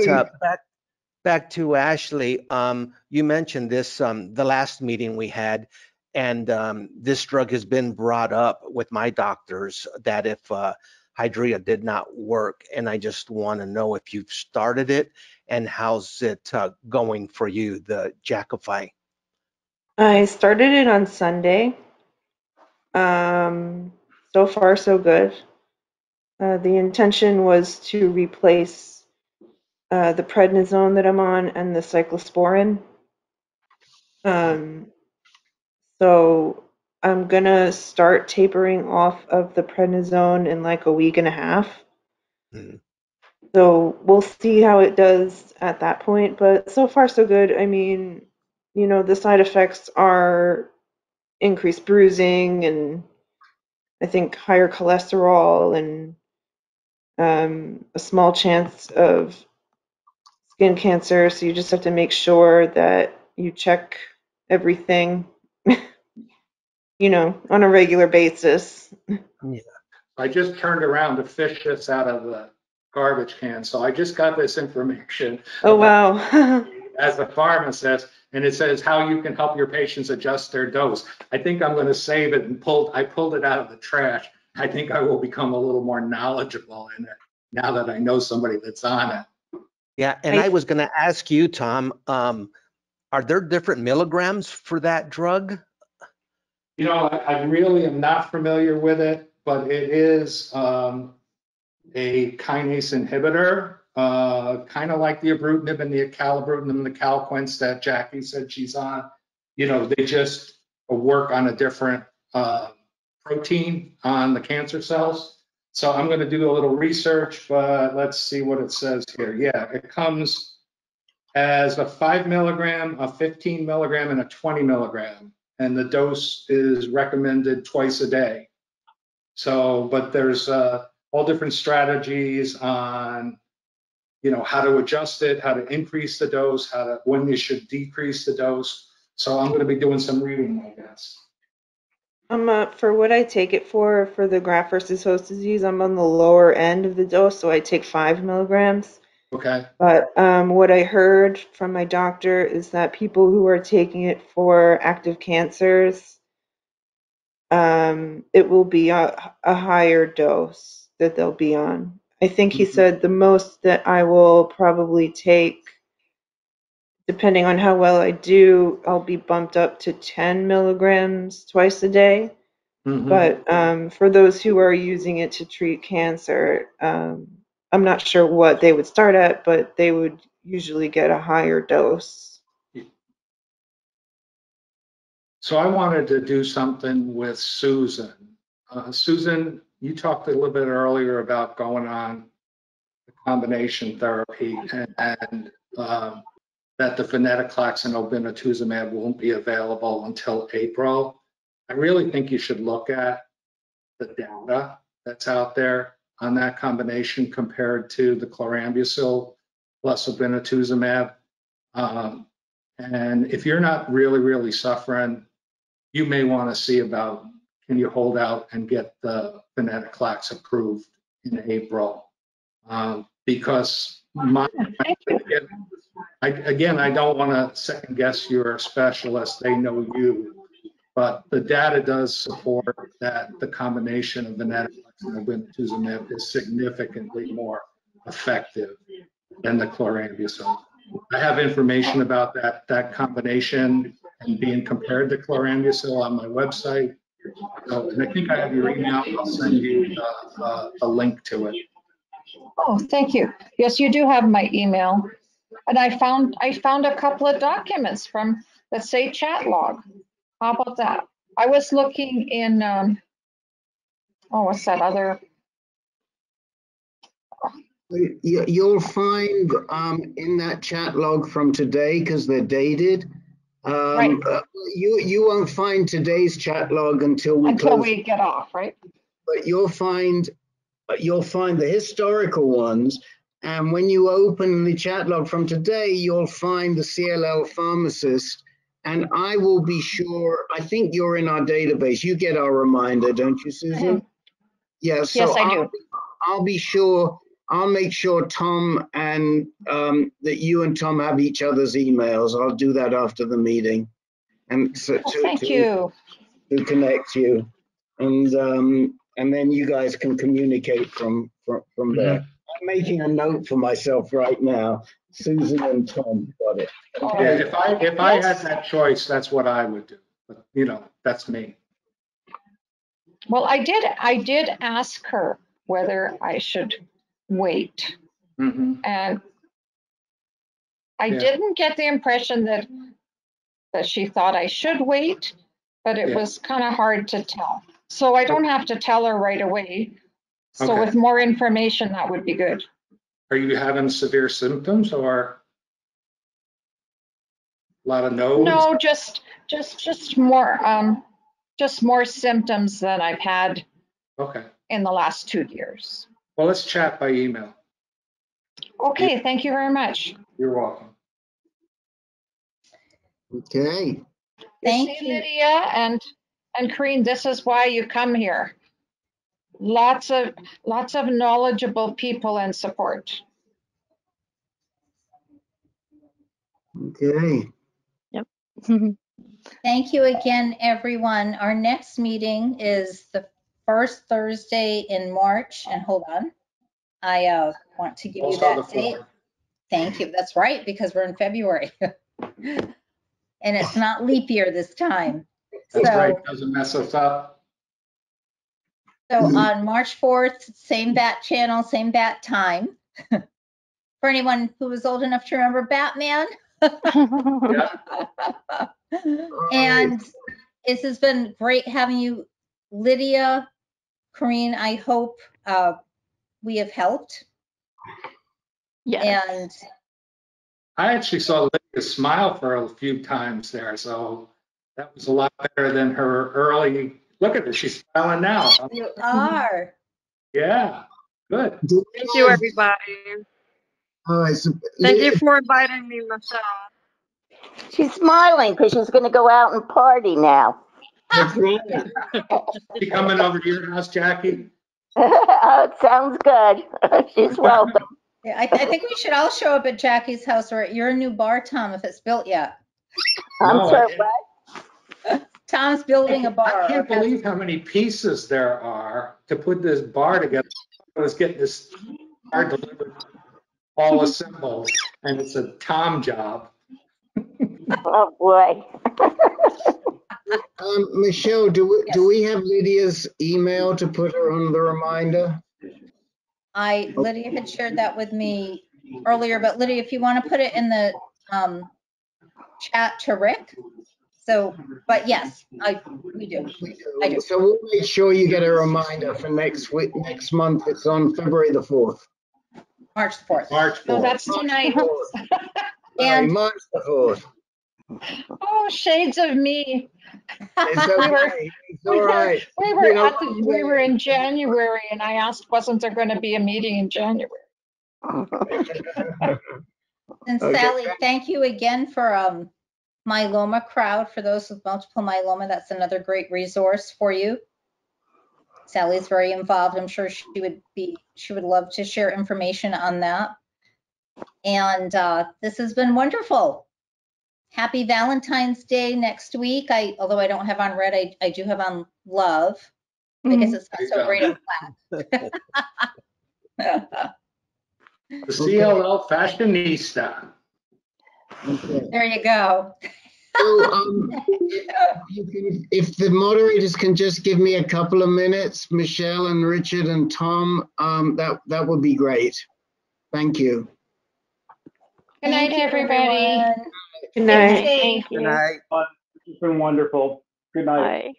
back to Ashley, you mentioned this the last meeting we had, and this drug has been brought up with my doctors that if Hydrea did not work, and I just want to know if you've started it and how's it going for you, the Jakafi. I started it on Sunday. So far, so good. The intention was to replace the prednisone that I'm on and the cyclosporin. So I'm gonna start tapering off of the prednisone in like a week and a half. Mhm. So we'll see how it does at that point. But so far, so good. I mean, the side effects are increased bruising and I think higher cholesterol and a small chance of skin cancer. So you just have to make sure that you check everything, on a regular basis. Yeah. I just turned around to fish this out of the garbage can. So I just got this information. Oh, wow. As a pharmacist, and it says how you can help your patients adjust their dose. I think I'm going to save it and I pulled it out of the trash. I think I will become a little more knowledgeable in it now that I know somebody that's on it. Yeah, and I was going to ask you, Tom, are there different milligrams for that drug? I really am not familiar with it, but it is a kinase inhibitor, kind of like the ibrutinib and the acalabrutinib and the calaquence that Jackie said she's on. They just work on a different protein on the cancer cells. So I'm going to do a little research, but let's see what it says here. Yeah, it comes as a 5 milligram, a 15 milligram, and a 20 milligram. And the dose is recommended twice a day. So, but there's all different strategies on, how to adjust it, how to increase the dose, when you should decrease the dose. So I'm going to be doing some reading, I guess. For what I take it for the graft versus host disease, I'm on the lower end of the dose, so I take 5 milligrams. Okay. But what I heard from my doctor is that people who are taking it for active cancers, it will be a higher dose that they'll be on. I think he said the most that I will probably take, depending on how well I do, I'll be bumped up to 10 milligrams twice a day. But for those who are using it to treat cancer, I'm not sure what they would start at, but they would usually get a higher dose. So I wanted to do something with Susan. Susan, you talked a little bit earlier about going on the combination therapy and that the venetoclax and obinutuzumab won't be available until April. I really think you should look at the data that's out there on that combination compared to the chlorambucil plus obinutuzumab. And if you're not really, really suffering, you may want to see about, can you hold out and get the venetoclax approved in April? Because I don't want to second guess your specialist. They know you, but the data does support that the combination of venetoclax and obinutuzumab is significantly more effective than the chlorambucil. I have information about that combination and being compared to chlorambucil on my website. So, and I think I have your email. I'll send you a link to it. Oh, thank you. Yes, you do have my email. And I found a couple of documents from that say ChatLog. How about that? I was looking in, what's that other? You'll find in that chat log from today, because they're dated. Right. You won't find today's chat log until we get off, right? But you'll find the historical ones. And when you open the chat log from today, you'll find the CLL pharmacist. And I will be sure, I think you're in our database. You get our reminder, don't you, Susan? Yeah, so yes, I do. I'll be sure, I'll make sure Tom and that you and Tom have each other's emails. I'll do that after the meeting. And so Thank you. To connect you. And then you guys can communicate from there. I'm making a note for myself right now. Susan and Tom got it. Yeah, if I had that choice, that's what I would do. But that's me. Well, I did ask her whether I should wait. And I didn't get the impression that she thought I should wait, but it was kind of hard to tell. So I don't have to tell her right away. So with more information, that would be good. Are you having severe symptoms or a lot of nodes? No, just more symptoms than I've had in the last 2 years. Well, let's chat by email. Okay, thank you very much. You're welcome. Okay. Thank you, Lydia and Karine. This is why you come here. Lots of knowledgeable people and support. Okay. Yep. Thank you again, everyone. Our next meeting is the first Thursday in March. And hold on, I want to give you that date. Thank you. That's right, because we're in February. And it's not leap year this time. That's right. Doesn't mess us up. So on March 4th, same bat channel, same bat time. For anyone who was old enough to remember Batman. And this has been great having you, Lydia, Karine. I hope we have helped. Yes. And I actually saw Lydia smile for a few times there, so that was a lot better than her early. Look at her, she's smiling now. You are. Yeah, good. Thank you, everybody. All right, so Thank you for inviting me, Michele. She's smiling because she's going to go out and party now. That's right. She coming over to your house, Jackie? Oh, it sounds good. She's welcome. Yeah, I think we should all show up at Jackie's house or at your new bar, Tom, if it's built yet. I'm sorry, what? Tom's building a bar. I can't believe how many pieces there are to put this bar together. I was getting this bar delivered, all assembled, and it's a Tom job. Oh, boy. Michele, do we have Lydia's email to put her on the reminder? Lydia had shared that with me earlier, but Lydia, if you want to put it in the chat to Rick. So, but yes, we do. I do. So we'll make sure you get a reminder for next week, next month. It's on February the 4th. March the 4th. March 4th. No, that's tonight. And March the 4th. Oh, shades of me. It's okay. It's all right. We were in January, and I asked, wasn't there going to be a meeting in January? And Sally, thank you again for myeloma crowd. For those with multiple myeloma, that's another great resource for you. Sally's very involved. I'm sure she would love to share information on that. And this has been wonderful. Happy Valentine's Day next week. Although I don't have on red, I do have on love. I guess it's not so great on black. The CLL fashionista. There you go. So, if the moderators can just give me a couple of minutes, Michelle and Richard and Tom, that would be great. Thank you. Good night, everybody. Good night. Stay safe. Thank you. It's been wonderful. Good night. Bye.